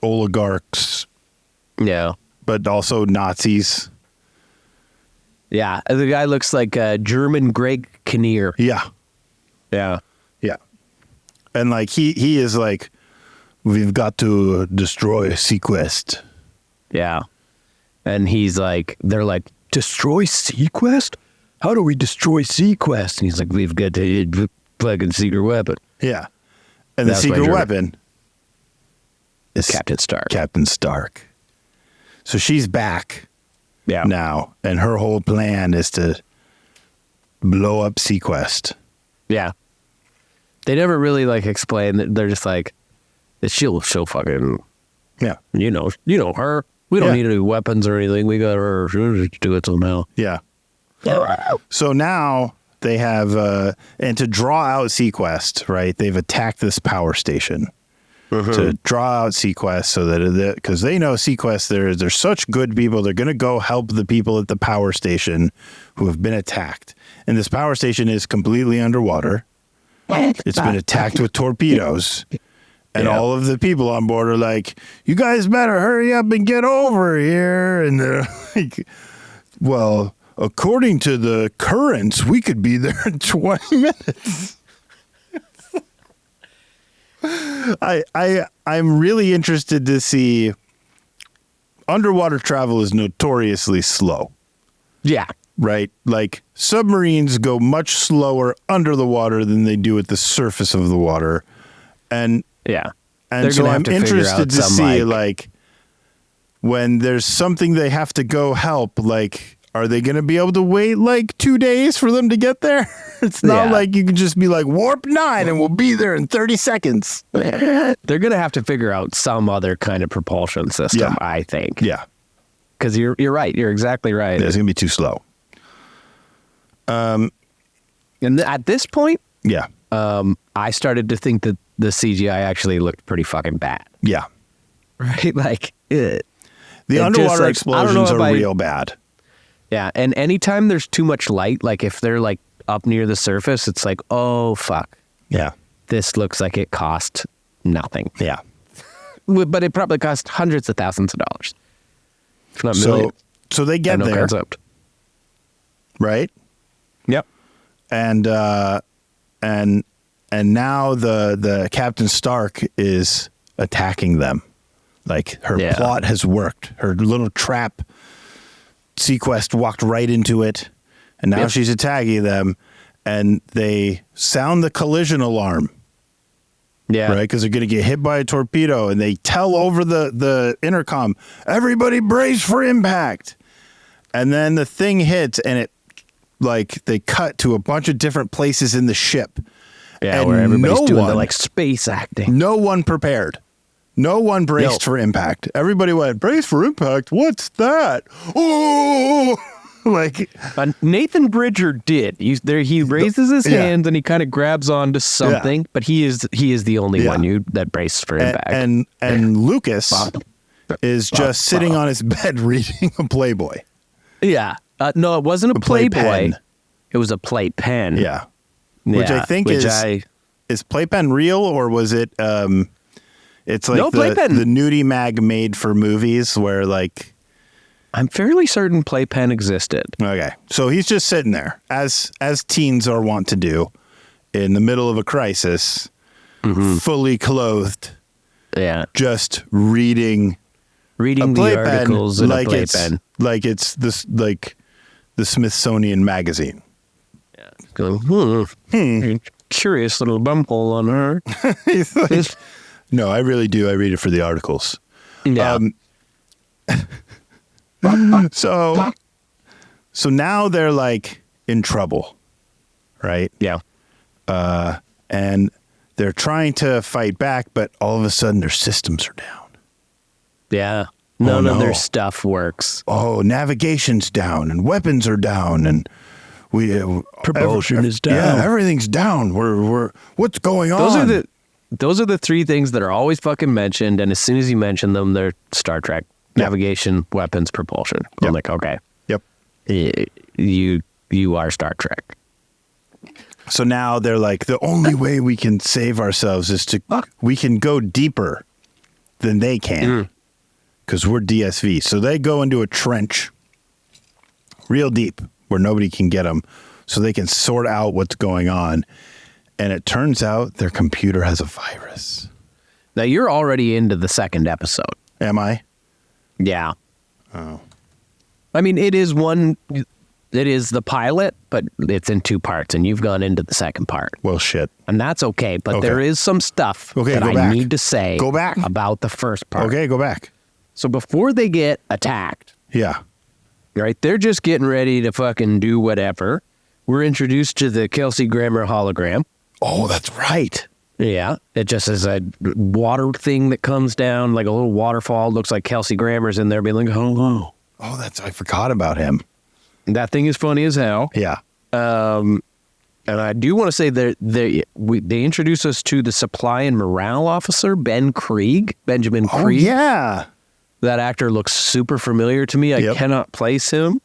oligarchs. Yeah. But also Nazis. Yeah. The guy looks like German Greg Kinnear. Yeah. Yeah. Yeah. And like, he is like, we've got to destroy SeaQuest. Yeah. And he's like, they're like, destroy SeaQuest? How do we destroy SeaQuest? And he's like, we've got to fucking secret weapon. Yeah. And the secret weapon is Captain Stark. Captain Stark. So she's back now, and her whole plan is to blow up SeaQuest. Yeah. They never really like explain that. They're just like, she'll fucking, you know her. We don't need any weapons or anything. We got her. She'll do it somehow. Yeah. So now they have, and to draw out SeaQuest, right? They've attacked this power station to draw out SeaQuest so that, because they know SeaQuest, they're such good people. They're going to go help the people at the power station who have been attacked. And this power station is completely underwater. It's been attacked with torpedoes. And all of the people on board are like, you guys better hurry up and get over here. And they're like, well, according to the currents, we could be there in 20 minutes. I'm really interested to see. Underwater travel is notoriously slow. Yeah. Right? Like submarines go much slower under the water than they do at the surface of the water. And so I'm interested to see like when there's something they have to go help, like are they going to be able to wait like 2 days for them to get there? It's not like you can just be like warp 9 and we'll be there in 30 seconds. They're going to have to figure out some other kind of propulsion system, I think. Yeah. Because you're right. You're exactly right. Yeah, it's going to be too slow. And at this point, I started to think that the CGI actually looked pretty fucking bad. Yeah. Right? Like, the underwater explosions are real bad. Yeah, and anytime there's too much light, like if they're like up near the surface, it's like, oh, fuck. Yeah. This looks like it cost nothing. Yeah. But it probably cost hundreds of thousands of dollars. If not millions. So they get there. Concept. Right? Yep. And now the Captain Stark is attacking them. Like her plot has worked. Her little trap, SeaQuest walked right into it, and now she's attacking them, and they sound the collision alarm. Yeah. Right? Because they're going to get hit by a torpedo, and they tell over the intercom, everybody brace for impact. And then the thing hits, and it, like, they cut to a bunch of different places in the ship. Yeah, and where everybody's doing the, like, space acting. No one prepared. No one braced for impact. Everybody went, brace for impact? What's that? Oh! Like Nathan Bridger did. He raises his hand and he kind of grabs onto something, but he is the only one that braced for impact. And Lucas is just sitting on his bed reading a Playboy. Yeah. No, it wasn't a Playboy. It was a playpen. Yeah. Which I think is Playpen real, or was it it's like the nudie mag made for movies where like I'm fairly certain Playpen existed. Okay. So he's just sitting there as teens are wont to do in the middle of a crisis, fully clothed. Yeah. Just reading the articles in like a Playpen. It's this like the Smithsonian magazine. Yeah. Going, curious little bumhole on her. He's like, no, I really do. I read it for the articles. Yeah. So now they're like in trouble, right? Yeah. And they're trying to fight back, but all of a sudden their systems are down. Yeah. None of their stuff works. Oh, navigation's down and weapons are down and propulsion is down. Yeah, everything's down. We're what's going on? Those are the three things that are always fucking mentioned, and as soon as you mention them, they're Star Trek. Navigation, weapons, propulsion. I'm like, okay. Yep. You are Star Trek. So now they're like, the only way we can save ourselves is we can go deeper than they can because we're DSV. So they go into a trench real deep where nobody can get them so they can sort out what's going on. And it turns out their computer has a virus. Now you're already into the second episode. Am I? Yeah. Oh. I mean, it is the pilot, but it's in two parts, and you've gone into the second part. Well, shit. And that's okay, but there is some stuff that I need to say about the first part. Okay, go back. So before they get attacked, right, they're just getting ready to fucking do whatever. We're introduced to the Kelsey Grammer hologram. Oh, that's right. Yeah, it just is a water thing that comes down like a little waterfall. Looks like Kelsey Grammer's in there being like, hello. Oh, I forgot about him. That thing is funny as hell. Yeah. And I do want to say that they introduce us to the supply and morale officer, Benjamin Krieg. Oh, yeah. That actor looks super familiar to me. I cannot place him.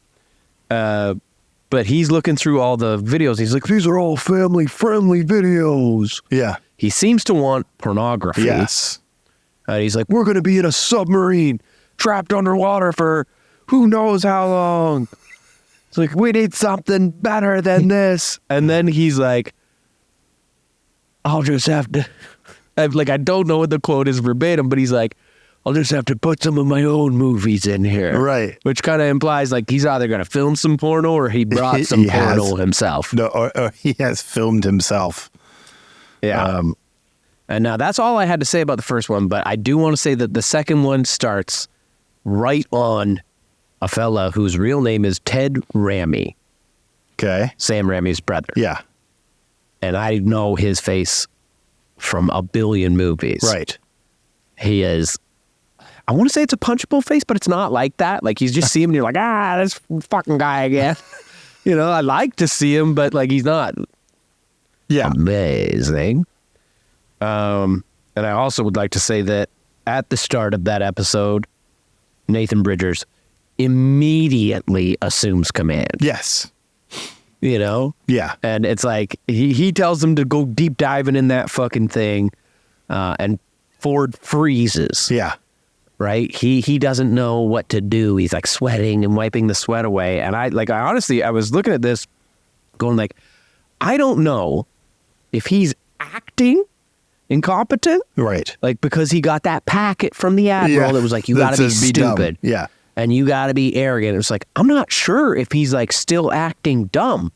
But he's looking through all the videos. He's like, these are all family-friendly videos. Yeah. He seems to want pornography. Yes. And he's like, we're going to be in a submarine trapped underwater for who knows how long. It's like, we need something better than this. And then he's like, I'll just have to, I don't know what the quote is verbatim, but he's like, I'll just have to put some of my own movies in here. Right. Which kind of implies like he's either going to film some porno or he brought some porno himself. No, or he has filmed himself. Yeah. And now that's all I had to say about the first one, but I do want to say that the second one starts right on a fella whose real name is Ted Raimi. Okay. Sam Raimi's brother. Yeah. And I know his face from a billion movies. Right. He is, I want to say it's a punchable face, but it's not like that. Like, he's just see him and you're like, this fucking guy again. You know, I like to see him, but like, he's not amazing. And I also would like to say that at the start of that episode, Nathan Bridgers immediately assumes command. Yes. You know? Yeah. And it's like, he tells them to go deep diving in that fucking thing, and Ford freezes. Yeah. Right? He doesn't know what to do. He's like sweating and wiping the sweat away. And I honestly, I was looking at this going like, I don't know if he's acting incompetent. Right. Like, because he got that packet from the Admiral that was like, you got to be stupid. Yeah. And you got to be arrogant. It's like, I'm not sure if he's like still acting dumb.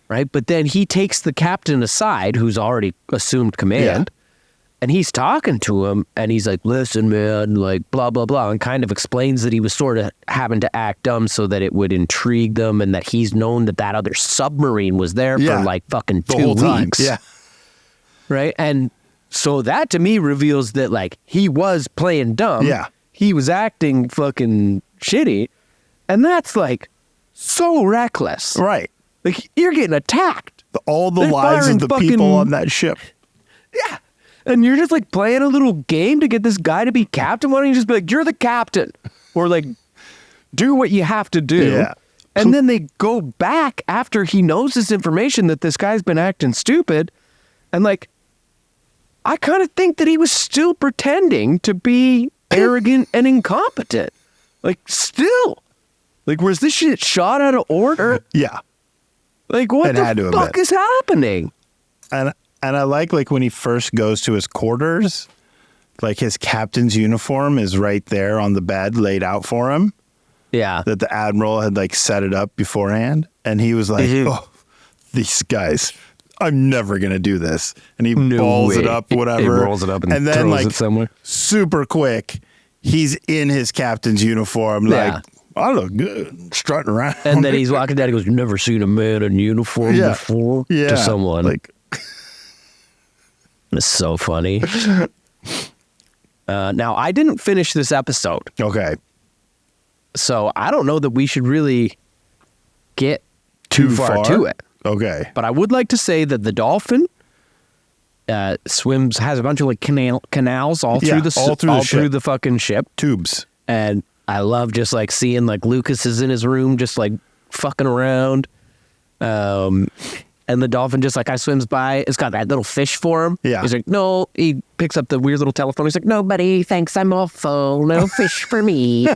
Right? But then he takes the captain aside, who's already assumed command. Yeah. And he's talking to him, and he's like, listen, man, like, blah, blah, blah, and kind of explains that he was sort of having to act dumb so that it would intrigue them, and that he's known that other submarine was there for, like, fucking 2 weeks. Yeah. Right? And so that, to me, reveals that, like, he was playing dumb. Yeah. He was acting fucking shitty, and that's, like, so reckless. Right. Like, you're getting attacked. All the lives of the people on that ship. Yeah. And you're just like playing a little game to get this guy to be captain. Why don't you just be like, you're the captain? Or like, do what you have to do. Yeah. And then they go back after he knows this information that this guy's been acting stupid. And like, I kind of think that he was still pretending to be arrogant and incompetent. Like, still. Like, was this shit shot out of order? Yeah. Like, what the fuck is happening? And I like when he first goes to his quarters, like his captain's uniform is right there on the bed laid out for him. Yeah. That the Admiral had like set it up beforehand. And he was like, oh, these guys, I'm never going to do this. And he balls it up, whatever. He rolls it up and then throws it somewhere. Super quick, he's in his captain's uniform. Like, I look good, strutting around. And then he's walking down, he goes, you've never seen a man in uniform before? Yeah. To someone. Like, it's so funny. Now, I didn't finish this episode. Okay. So I don't know that we should really get too far to it. Okay. But I would like to say that the dolphin has a bunch of like canals all through the fucking ship. Tubes. And I love just like seeing like Lucas is in his room just like fucking around. And the dolphin just like swims by. It's got that little fish for him. Yeah. He's like, no. He picks up the weird little telephone. He's like, no, buddy, thanks. I'm all full. No fish for me.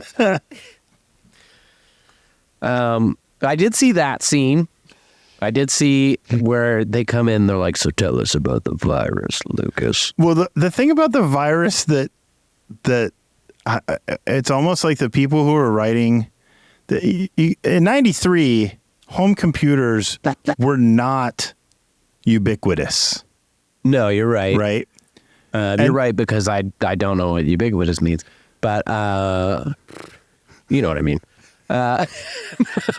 I did see that scene. I did see where they come in. They're like, so tell us about the virus, Lucas. Well, the thing about the virus that it's almost like the people who are writing in 93. Home computers were not ubiquitous. No, you're right. Right? You're right, because I don't know what ubiquitous means. But you know what I mean. I'm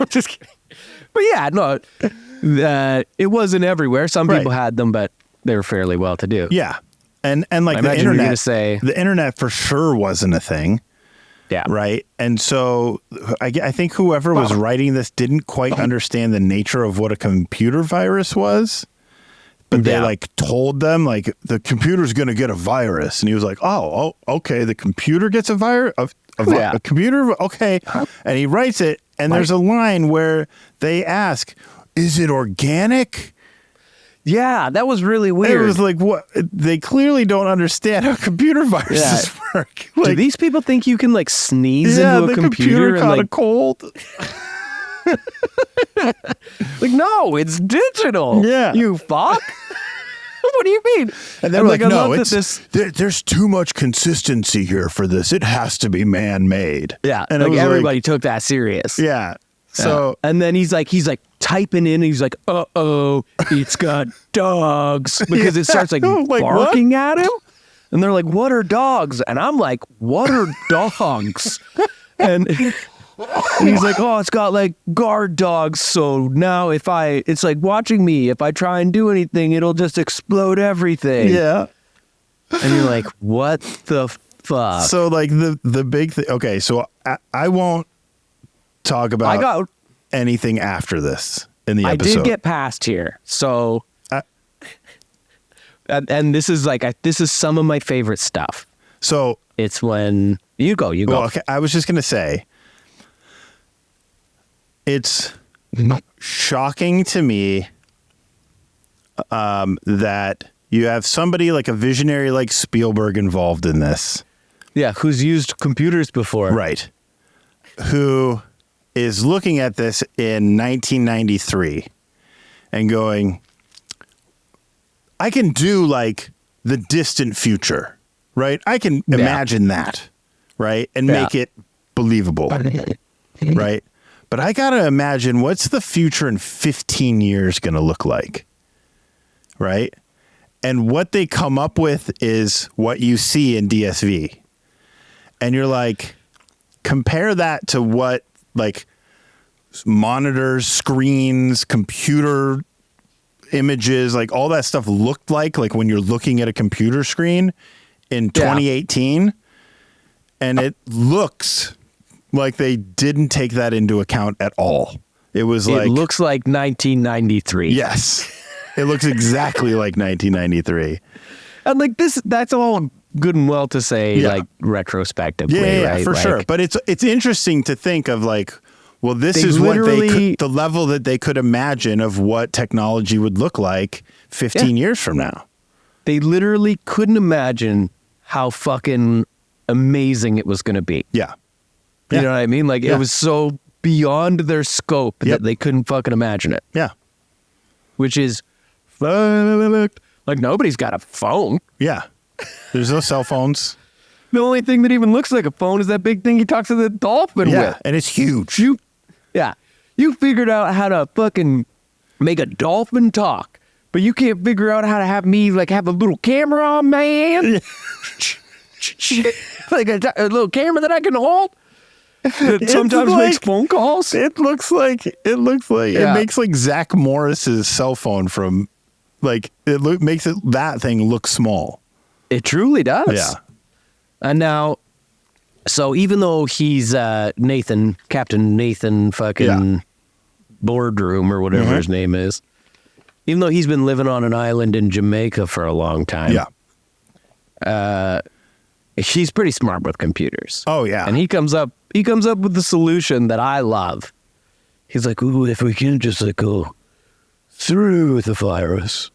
just kidding. But yeah, no, it wasn't everywhere. Some people had them, but they were fairly well to do. Yeah. And like the internet, the internet for sure wasn't a thing. Yeah. Right. And so I think whoever was writing this didn't quite understand the nature of what a computer virus was. But they like told them like the computer's going to get a virus. And he was like, oh, okay. The computer gets a virus. A computer. Okay. And he writes it. And there's a line where they ask, is it organic? Yeah, that was really weird. It was like, what? They clearly don't understand how computer viruses work. Like, do these people think you can like sneeze into a computer caught and a cold? like, no, it's digital. Yeah. You fuck. What do you mean? And they're like, no, there's too much consistency here for this. It has to be man-made. Yeah, and like everybody took that serious. Yeah. So and then he's like typing in, and he's like, uh-oh, it's got dogs, because it starts like barking at him. And they're like, what are dogs? And I'm like, what are dogs? And he's like, oh, it's got like guard dogs. So now it's like watching me. If I try and do anything, it'll just explode everything. Yeah. And you're like, what the fuck? So like the big thing. Okay, so I won't talk about anything after this in the episode. I did get past here. So, and this is this is some of my favorite stuff. So it's when you go. Well, okay, I was just going to say, it's shocking to me that you have somebody like a visionary like Spielberg involved in this. Yeah, who's used computers before. Right. Who is looking at this in 1993 and going, I can do like the distant future, right? I can imagine that, right? And make it believable, right? But I got to imagine, what's the future in 15 years going to look like, right? And what they come up with is what you see in DSV. And you're like, compare that to what like monitors, screens, computer images, like all that stuff looked like when you're looking at a computer screen in 2018. And it looks like they didn't take that into account at all. It was like... It looks like 1993. Yes. It looks exactly like 1993. And like that's all good and well to say, like retrospectively, right? For sure. But it's interesting to think of like, well, this is what the level that they could imagine of what technology would look like 15 years from now. They literally couldn't imagine how fucking amazing it was going to be. Yeah. You know what I mean? Like it was so beyond their scope that they couldn't fucking imagine it. Yeah. Which is like nobody's got a phone. Yeah. There's no cell phones. The only thing that even looks like a phone is that big thing he talks to the dolphin with. And it's huge. You figured out how to fucking make a dolphin talk, but you can't figure out how to have me like have a little camera on my hand. Like a little camera that I can hold. That sometimes makes phone calls. It looks like it makes like Zach Morris's cell phone from like makes that thing look small. It truly does. Yeah. And now, so even though he's Captain Nathan fucking Boardroom or whatever his name is, even though he's been living on an island in Jamaica for a long time, he's pretty smart with computers. Oh yeah. And he comes up with the solution that I love. He's like, ooh, if we can just like go through the virus,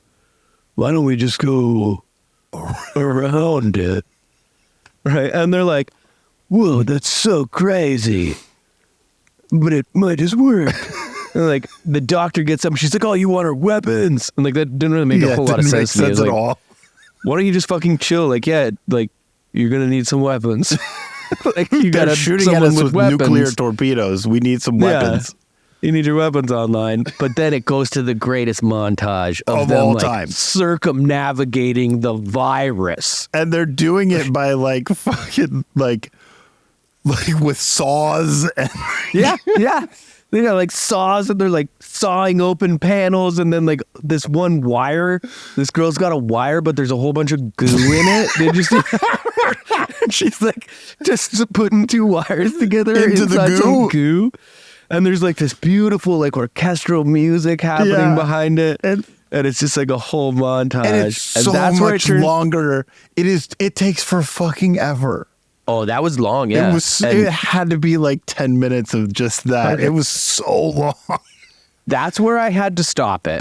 why don't we just go around it? Right? And they're like, whoa, that's so crazy. But it might just work. And like the doctor gets up and she's like, oh, you want our weapons? And like that didn't really make a whole lot of sense to me. At all. Why don't you just fucking chill? Like, like you're gonna need some weapons. Like you got shooting at us with nuclear torpedoes. We need some weapons. You need your weapons online. But then it goes to the greatest montage of them all like time, circumnavigating the virus. And they're doing it by like fucking like with saws and They got like saws and they're like sawing open panels, and then like this one wire. This girl's got a wire, but there's a whole bunch of goo in it. They just she's like just putting two wires together inside some goo. And there's like this beautiful like orchestral music happening behind it. And it's just like a whole montage. And it's so much longer. It takes for fucking ever. Oh, that was long. Yeah. It had to be like 10 minutes of just that. It was so long. That's where I had to stop it.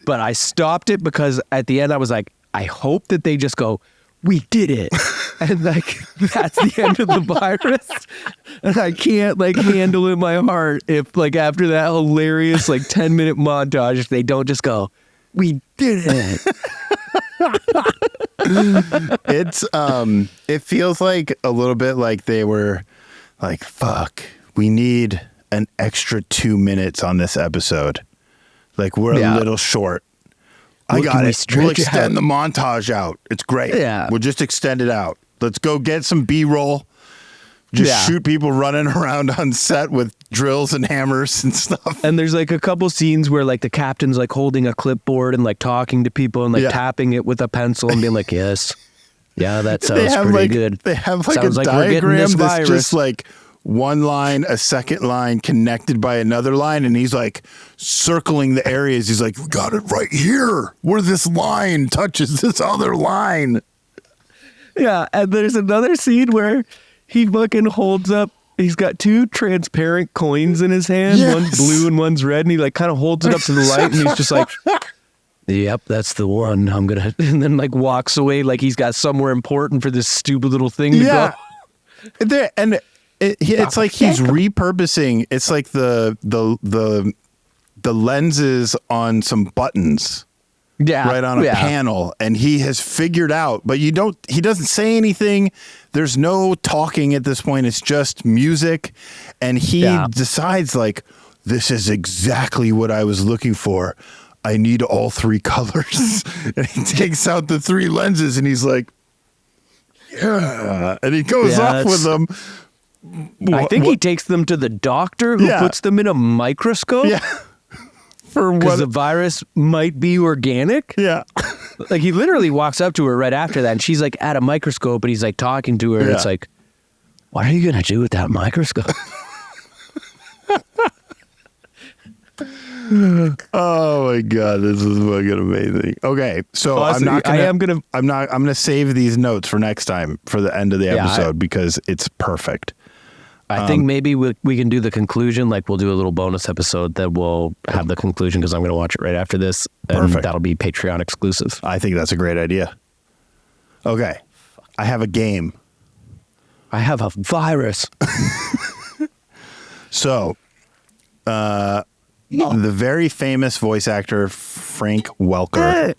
But I stopped it because at the end I was like, I hope that they just go, we did it. And like, that's the end of the virus. And I can't like handle in my heart if like after that hilarious like 10-minute montage, if they don't just go, we did it. It feels like a little bit like they were like, fuck, we need an extra 2 minutes on this episode. Like we're a little short. I got it. We'll extend the montage out. It's great. Yeah. We'll just extend it out. Let's go get some B-roll. Just shoot people running around on set with drills and hammers and stuff. And there's like a couple scenes where like the captain's like holding a clipboard and like talking to people and like tapping it with a pencil and being like, yes. Yeah, that sounds pretty good. They have like sounds a diagram that's just like one line, a second line connected by another line. And he's like circling the areas. He's like, we got it right here where this line touches this other line. Yeah. And there's another scene where he fucking holds up, he's got two transparent coins in his hand. Yes. One's blue and one's red. And he like kind of holds it up to the light and he's just like, yep, that's the one. I'm going to, and then like walks away like he's got somewhere important for this stupid little thing to go. And it's like he's repurposing. It's like the lenses on some buttons, right on a panel, and he has figured out. But he doesn't say anything. There's no talking at this point. It's just music, and he decides like, this is exactly what I was looking for. I need all three colors, and he takes out the three lenses, and he's like, yeah, and he goes off with them. I think he takes them to the doctor who puts them in a microscope. Yeah. Because the virus might be organic. Yeah. Like he literally walks up to her right after that and she's like at a microscope and he's like talking to her and it's like, what are you going to do with that microscope? Oh my God, this is fucking amazing. Okay, so I'm gonna save these notes for next time for the end of the episode because it's perfect. I think maybe we can do the conclusion. Like we'll do a little bonus episode that will have the conclusion because I'm going to watch it right after this. And perfect. That'll be Patreon exclusive. I think that's a great idea. Okay, I have a game. I have a virus. So, the very famous voice actor Frank Welker. Hey,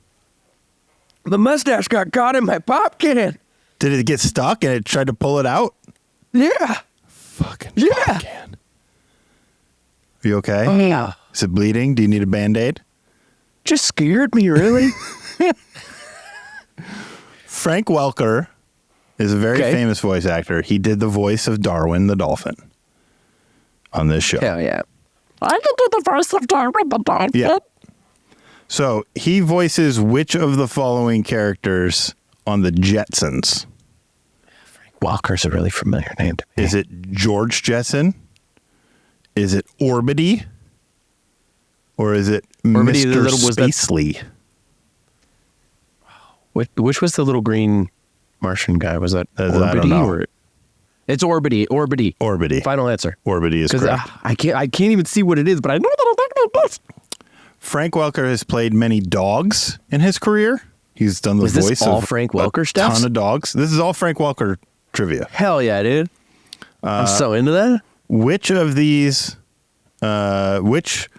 the mustache got caught in my pop can. Did it get stuck and it tried to pull it out? Yeah. Fucking pop can. Are you okay? Oh, yeah. Is it bleeding? Do you need a Band-Aid? Just scared me, really. Frank Welker is a very famous voice actor. He did the voice of Darwin the dolphin on this show. Hell yeah. I can do the voice of Darwin the dolphin. Yeah. So he voices which of the following characters on the Jetsons? Walker's a really familiar name to me. Is it George Jetson? Is it Orbity? Or is it Orbity, Mr. Spacely? Which was the little green Martian guy? Was that Orbity? I don't know. It's Orbity. Orbity. Final answer. Orbity is correct. I can't even see what it is, but I know that I'm talking about this. Frank Welker has played many dogs in his career. He's done the voice this all of Frank Welker stuff? A ton of dogs. This is all Frank Welker trivia. Hell yeah, dude. I'm so into that. Which of these, what did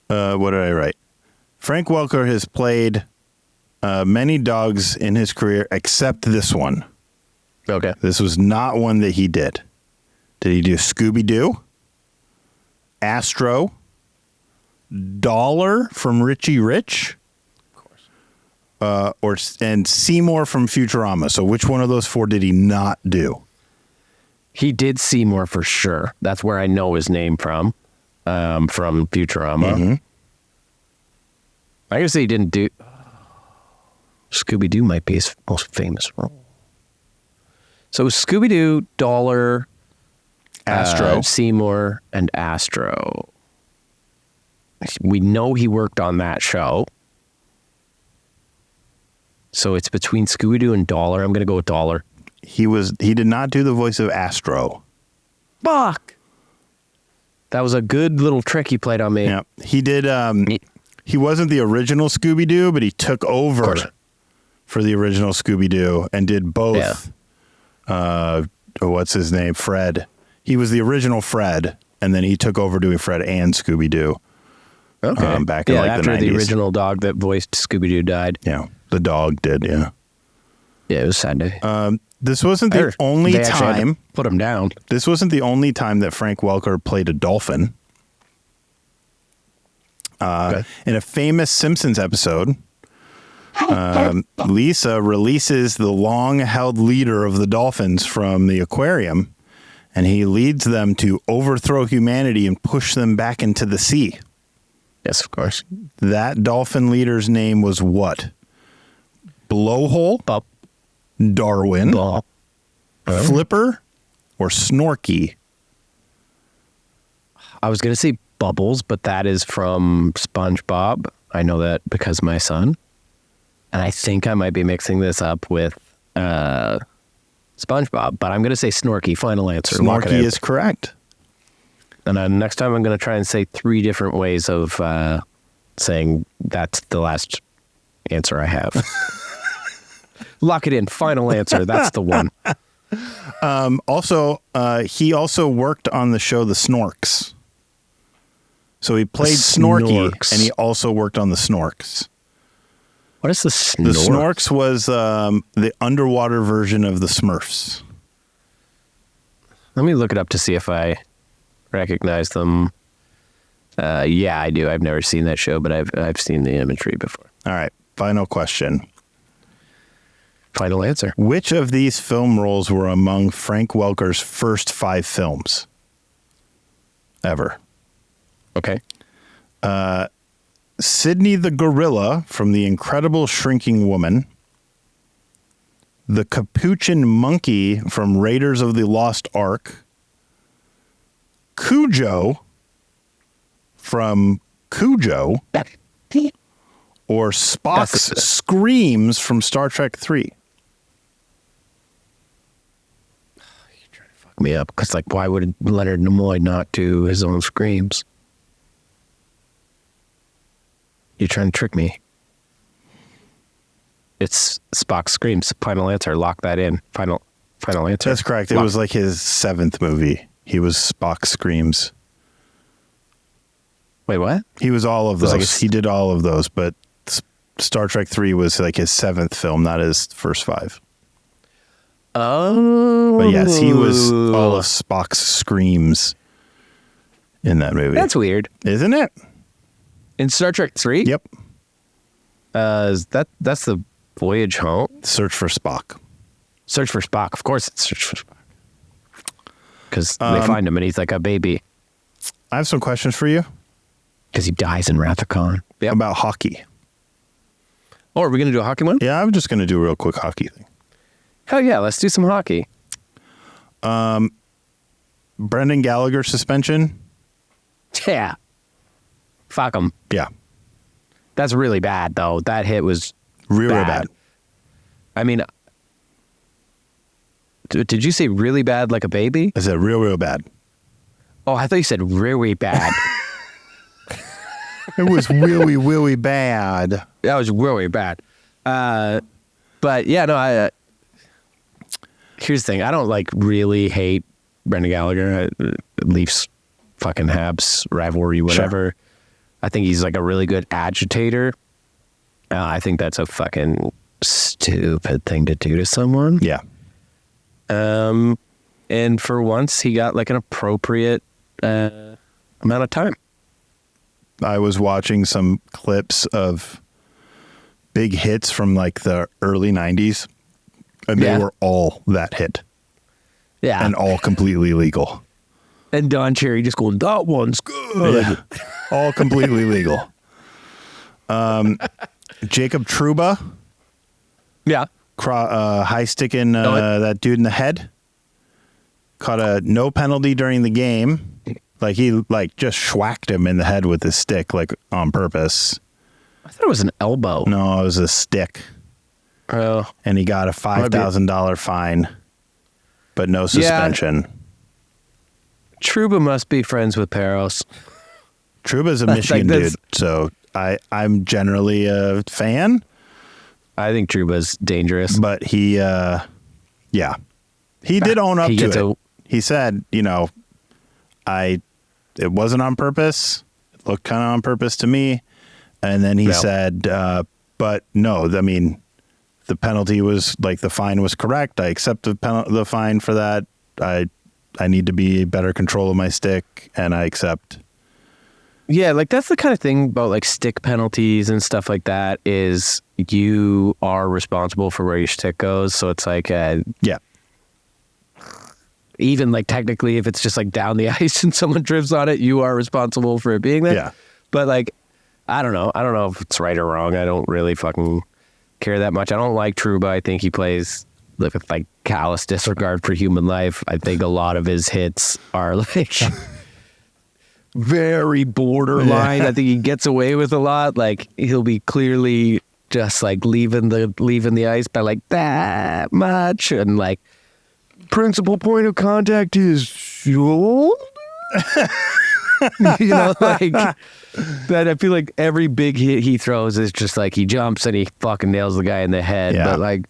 I write? Frank Welker has played many dogs in his career except this one. Okay. This was not one that he did. Did he do Scooby-Doo? Astro? Dollar from Richie Rich? And Seymour from Futurama. So which one of those four did he not do? He did Seymour for sure. That's where I know his name from Futurama. Mm-hmm. I gotta say he didn't do... Scooby-Doo might be his most famous role. So Scooby-Doo, Dollar, Astro, Seymour, and Astro. We know he worked on that show. So it's between Scooby-Doo and Dollar. I'm going to go with Dollar. He did not do the voice of Astro. Fuck. That was a good little trick he played on me. Yeah, he did. He wasn't the original Scooby-Doo, but he took over for the original Scooby-Doo and did both. Yeah. What's his name? Fred. He was the original Fred, and then he took over doing Fred and Scooby-Doo. Okay. Back in like after the 90s. the original dog that voiced Scooby-Doo died. Yeah, the dog did. Yeah. Yeah, it was sad day. This wasn't the only time. Put him down. This wasn't the only time that Frank Welker played a dolphin. In a famous Simpsons episode, Lisa releases the long-held leader of the dolphins from the aquarium, and he leads them to overthrow humanity and push them back into the sea. Yes, of course. That dolphin leader's name was what? Blowhole? Bop. Darwin? Bop. Flipper? Or Snorky? I was going to say Bubbles, but that is from SpongeBob. I know that because my son. And I think I might be mixing this up with SpongeBob, but I'm going to say Snorky. Final answer. Snorky is correct. And next time I'm going to try and say 3 different ways of saying that's the last answer I have. Lock it in. Final answer. That's the one. He also worked on the show The Snorks. So he played Snorky, and he also worked on The Snorks. What is the Snorks? The Snorks was the underwater version of the Smurfs. Let me look it up to see if I recognize them. Yeah, I do. I've never seen that show, but I've seen the imagery before. All right. Final question. Final answer. Which Which of these film roles were among Frank Welker's first 5 films ever? Okay. Sidney the Gorilla from The Incredible Shrinking Woman, the Capuchin Monkey from Raiders of the Lost Ark, Cujo from Cujo, or Spock's Screams from Star Trek 3. You're trying to fuck me up because, like, why would Leonard Nimoy not do his own screams? You're trying to trick me. It's Spock's Screams. Final answer. Lock that in. Final answer. That's correct. It was like his 7th movie. He was Spock Screams. Wait, what? He was all of those. Like he did all of those, but Star Trek 3 was like his 7th film, not his first 5. Oh. But yes, he was all of Spock's screams in that movie. That's weird. Isn't it? In Star Trek 3? Yep. That's the Voyage Home? Search for Spock. Search for Spock. Of course it's Search for Spock. Because they find him and he's like a baby. I have some questions for you. Because he dies in Wrath of Khan. Yep. About hockey. Oh, are we going to do a hockey one? Yeah, I'm just going to do a real quick hockey thing. Hell yeah, let's do some hockey. Brendan Gallagher suspension. Yeah. Fuck him. Yeah. That's really bad, though. That hit was Really bad. I mean, did you say really bad like a baby? I said real bad. Oh, I thought you said really bad. It was really bad. That was really bad. But yeah, no, here's the thing. I don't like really hate Brendan Gallagher. Leafs, fucking Habs, rivalry, whatever. Sure. I think he's like a really good agitator. I think that's a fucking stupid thing to do to someone. Yeah. And for once, he got like an appropriate amount of time. I was watching some clips of big hits from like the early 90s, and they were all that hit. Yeah. And all completely legal. And Don Cherry just going, that one's good. Yeah. All completely legal. Jacob Trouba. Yeah. High sticking that dude in the head. Caught a no penalty during the game. Like he just schwacked him in the head with his stick, like on purpose. I thought it was an elbow. No, it was a stick. Oh. And he got a $5,000 fine. but no suspension. Trouba must be friends with Peros. Trouba's a Michigan dude, so I'm generally a fan. I think Trouba's dangerous. But he did own up to it. He said, it wasn't on purpose. It looked kind of on purpose to me. And then he said, but no, I mean, the penalty was the fine was correct. I accept the fine for that. I need to be better control of my stick, and I accept. Yeah, that's the kind of thing about stick penalties and stuff like that is you are responsible for where your stick goes. So it's even technically if it's just down the ice and someone drifts on it, you are responsible for it being there. Yeah. But I don't know. I don't know if it's right or wrong. I don't really fucking care that much. I don't like Trouba. I think he plays with callous disregard for human life. I think a lot of his hits are very borderline. Yeah. I think he gets away with a lot. He'll be clearly just leaving the ice by that much, and principal point of contact is shoulder. That I feel every big hit he throws is just he jumps and he fucking nails the guy in the head. Yeah. But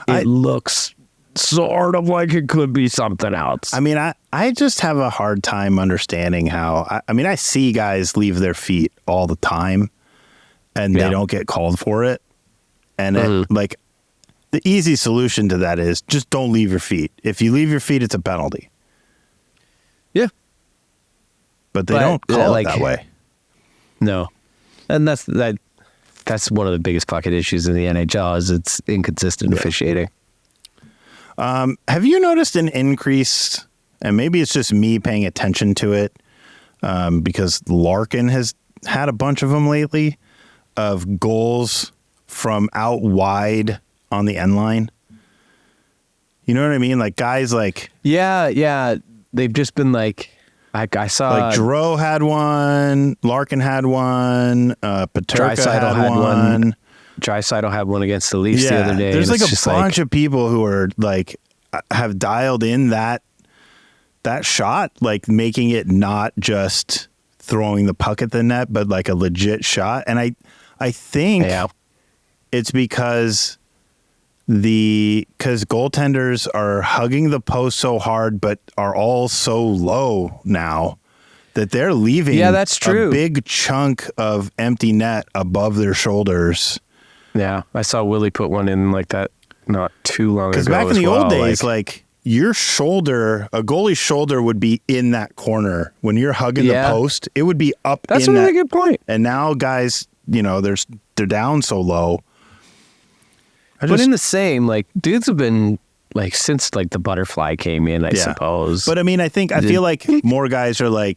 it looks sort of it could be something else. I mean, I just have a hard time understanding how, I see guys leave their feet all the time and they don't get called for it. And the easy solution to that is just don't leave your feet. If you leave your feet, it's a penalty. Yeah. But they don't call it that way. No. And that's one of the biggest fucking issues in the NHL is it's inconsistent officiating. Have you noticed an increase, and maybe it's just me paying attention to it, because Larkin has had a bunch of them lately, of goals from out wide on the end line? You know what I mean? Guys Yeah. They've just been I saw Giroux had one, Larkin had one, Peterka had one. Draisaitl had one against the Leafs the other day. There's a bunch of people who are have dialed in that shot, making it not just throwing the puck at the net, but a legit shot. And I think it's because goaltenders are hugging the post so hard, but are all so low now that they're leaving that's true. A big chunk of empty net above their shoulders. Yeah, I saw Willie put one in that not too long ago. Because back in the old days, your shoulder, a goalie's shoulder would be in that corner. When you're hugging the post, it would be up in that. That's a really good point. And now guys, they're down so low. But in the same, dudes have been, since, the butterfly came in, I suppose. But, I feel more guys are,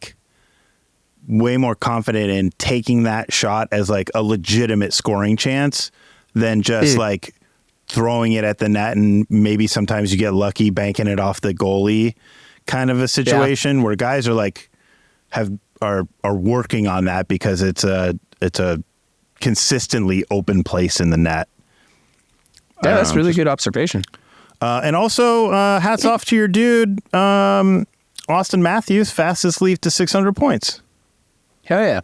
way more confident in taking that shot as, a legitimate scoring chance than just, throwing it at the net and maybe sometimes you get lucky banking it off the goalie kind of a situation where guys are, are working on that because it's a consistently open place in the net. Yeah, that's really good observation. And also, hats off to your dude, Austin Matthews, fastest Leaf to 600 points. Hell yeah.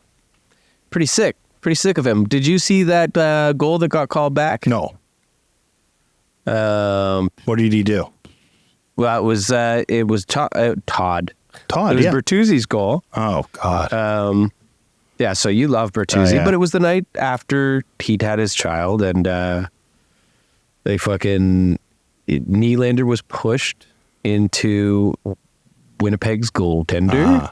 Pretty sick. Pretty sick of him. Did you see that goal that got called back? No. What did he do? Well, it was Todd. Todd, it was Bertuzzi's goal. Oh, God. Yeah, so you love Bertuzzi, but it was the night after he'd had his child, and Nylander was pushed into Winnipeg's goaltender,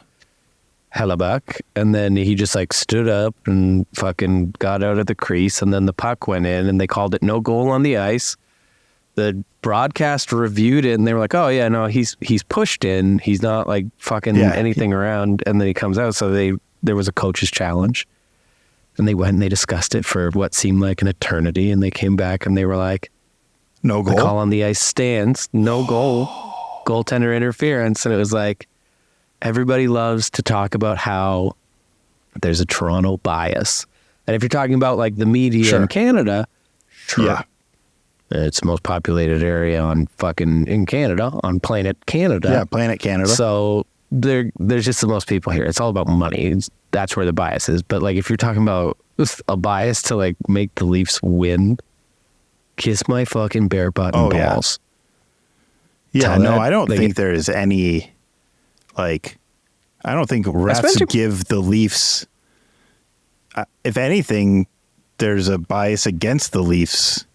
Hellebuck, and then he just stood up and fucking got out of the crease, and then the puck went in, and they called it no goal on the ice. The broadcast reviewed it, and they were like, "Oh yeah, no, he's pushed in. He's not anything around." And then he comes out, so there was a coach's challenge, and they went and they discussed it for what seemed like an eternity, and they came back and they were like, "No goal. The call on the ice stands. No goal. Goaltender interference." And it was everybody loves to talk about how there's a Toronto bias, and if you're talking about the media in Canada, sure. Yeah. It's the most populated area in Canada, on planet Canada. Yeah, planet Canada. So there's just the most people here. It's all about money. That's where the bias is. But like, if you're talking about a bias to like make the Leafs win, kiss my fucking bare button balls. Yeah, no, I don't think there is any, like, I don't think refs give the Leafs, if anything, there's a bias against the Leafs.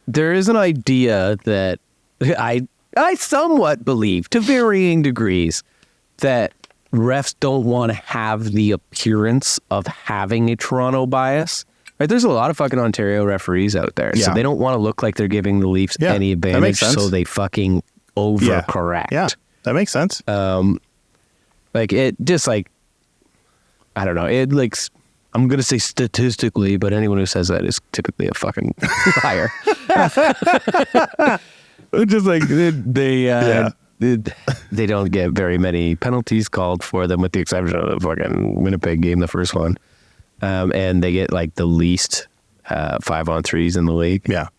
There is an idea that I somewhat believe, to varying degrees, that refs don't want to have the appearance of having a Toronto bias. Right? There's a lot of fucking Ontario referees out there, so they don't want to look like they're giving the Leafs any advantage, so they fucking overcorrect. Yeah, that makes sense. Like, it just, like, I don't know. It, like, I'm going to say statistically, but anyone who says that is typically a fucking liar. Just like, they don't get very many penalties called for them, with the exception of the fucking Winnipeg game, the first one. And they get, like, the least 5-on-3s in the league. Yeah.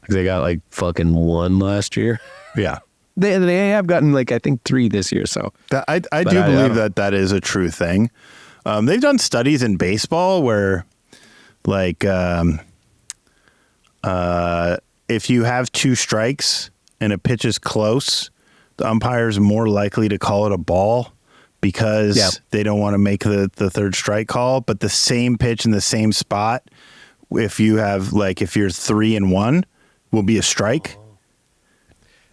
They got, like, fucking 1 last year. Yeah. They have gotten, like, I think 3 this year. So I do believe that is a true thing. They've done studies in baseball where, like, if you have 2 strikes and a pitch is close, the umpire's more likely to call it a ball because they don't want to make the third strike call. But the same pitch in the same spot, if you have, like, if you're 3-1, will be a strike.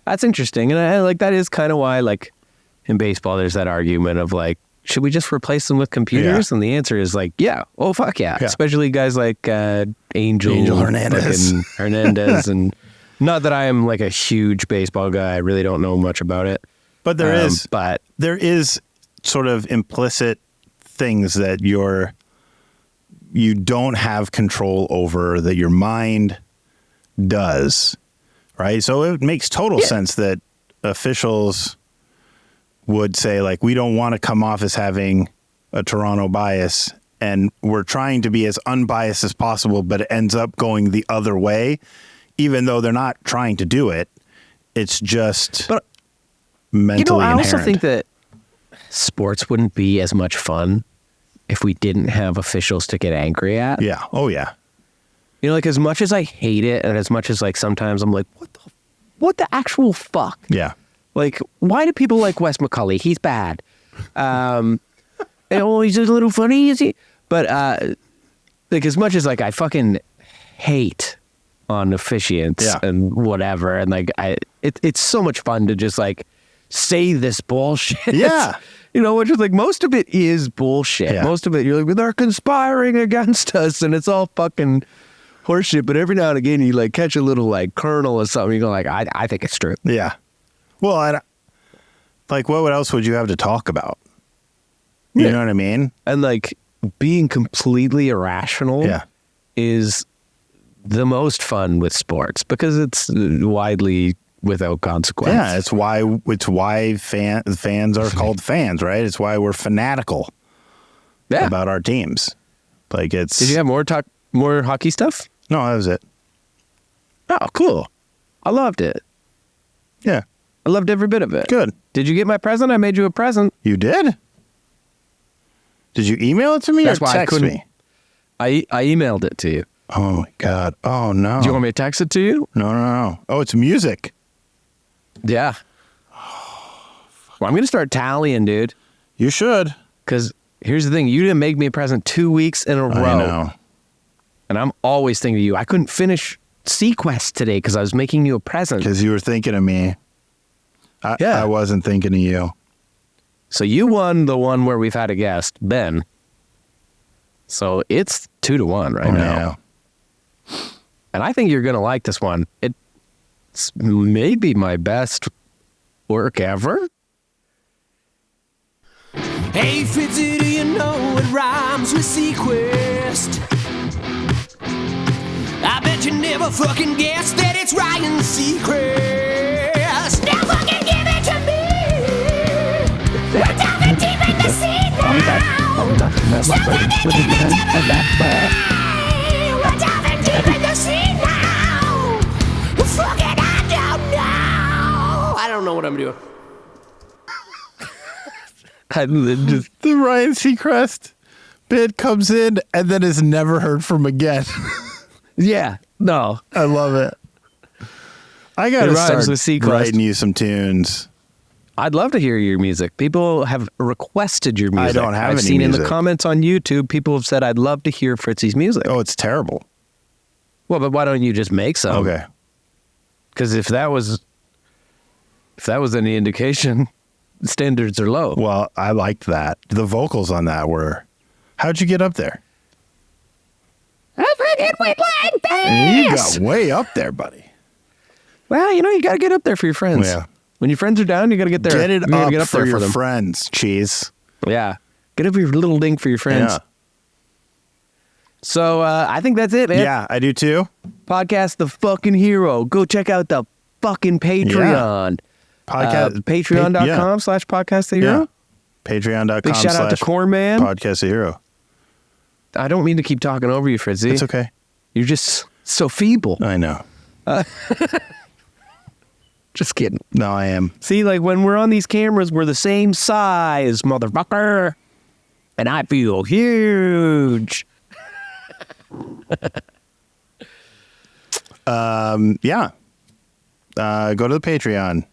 That's interesting. And I like, that is kind of why, like, in baseball, there's that argument of, like, should we just replace them with computers? Yeah. And the answer is, like, yeah. Oh, fuck yeah. Especially guys like Angel Hernandez. And not that I am, like, a huge baseball guy. I really don't know much about it. But there is sort of implicit things that you don't have control over, that your mind does. Right. So it makes total sense that officials would say, like, we don't want to come off as having a Toronto bias, and we're trying to be as unbiased as possible, but it ends up going the other way, even though they're not trying to do it. It's just mentally inherent. I also think that sports wouldn't be as much fun if we didn't have officials to get angry at. Yeah. Oh, yeah. You know, like, as much as I hate it, and as much as, like, sometimes I'm like, what the actual fuck? Yeah. Like, why do people like Wes McCulley? He's bad. He's a little funny, is he? But, like, as much as, like, I fucking hate on officiants and whatever, and, like, it's so much fun to just, like, say this bullshit. Yeah. You know, which is, like, most of it is bullshit. Yeah. Most of it, you're like, they're conspiring against us, and it's all fucking horseshit. But every now and again, you, like, catch a little, like, kernel or something. You go, like, I think it's true. Yeah. Well, like, what else would you have to talk about? You know what I mean? And, like, being completely irrational is the most fun with sports, because it's widely without consequence. Yeah, it's why fans are called fans, right? It's why we're fanatical about our teams. Like, it's. Did you have more hockey stuff? No, that was it. Oh, cool. I loved it. Yeah. I loved every bit of it. Good. Did you get my present? I made you a present. You did? Did you email it to me or text me? I emailed it to you. Oh, my God. Oh, no. Do you want me to text it to you? No. Oh, it's music. Yeah. Well, I'm going to start tallying, dude. You should. Because here's the thing. You didn't make me a present 2 weeks in a row. I know. And I'm always thinking of you. I couldn't finish SeaQuest today because I was making you a present. Because you were thinking of me. I wasn't thinking of you. So you won the one where we've had a guest, Ben. So it's 2-1 right now. Yeah. And I think you're going to like this one. It's maybe my best work ever. Hey, Fitzy, do you know it rhymes with SeaQuest? I bet you never fucking guessed that it's Ryan's Seacrest. Now fucking give it to me. We're diving deep in the sea now. So fucking give it to me. We're diving deep in the sea now. know what I'm doing. The Ryan Seacrest bit comes in and then is never heard from again. Yeah, no. I love it. I got to start with SeaQuest. writing you some tunes. I'd love to hear your music. People have requested your music. I don't have I've any seen music. in the comments on YouTube, people have said, I'd love to hear Fritzy's music. Oh, it's terrible. Well, but why don't you just make some? Okay. Because if that was any indication, standards are low. Well, I liked that. The vocals on that were... How'd you get up there? I fucking went like You this! got way up there, buddy. Well, you got to get up there for your friends. Yeah. When your friends are down, you got to get there. Get it You gotta up, get for there your them. friends, Cheese. Yeah. Get up your little dink for your friends. Yeah. So I think that's it, man. Yeah, I do too. Podcast The Fucking Hero. Go check out the fucking Patreon. Podcast Patreon.com/podcast the hero. Yeah. Patreon.com. Big shout out to Corn Man. Podcast the Hero. I don't mean to keep talking over you, Fritzy. It's okay. You're just so feeble. I know. Just kidding. No, I am. See, like when we're on these cameras, we're the same size, motherfucker. And I feel huge. Yeah. Go to the Patreon.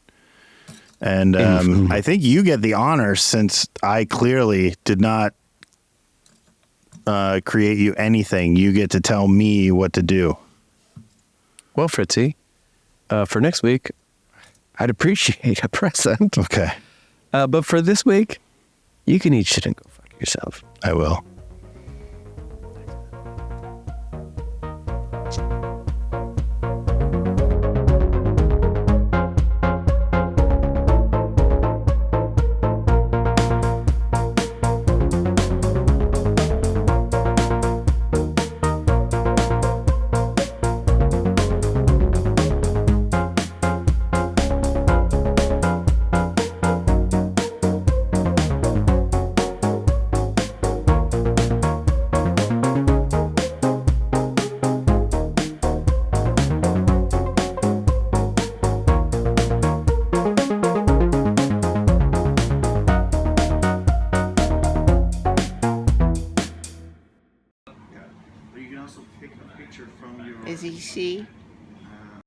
And I think you get the honor since I clearly did not create you anything. You get to tell me what to do. Well, Fritzy, for next week, I'd appreciate a present. Okay. But for this week, you can eat shit and go fuck yourself. I will. Is he she?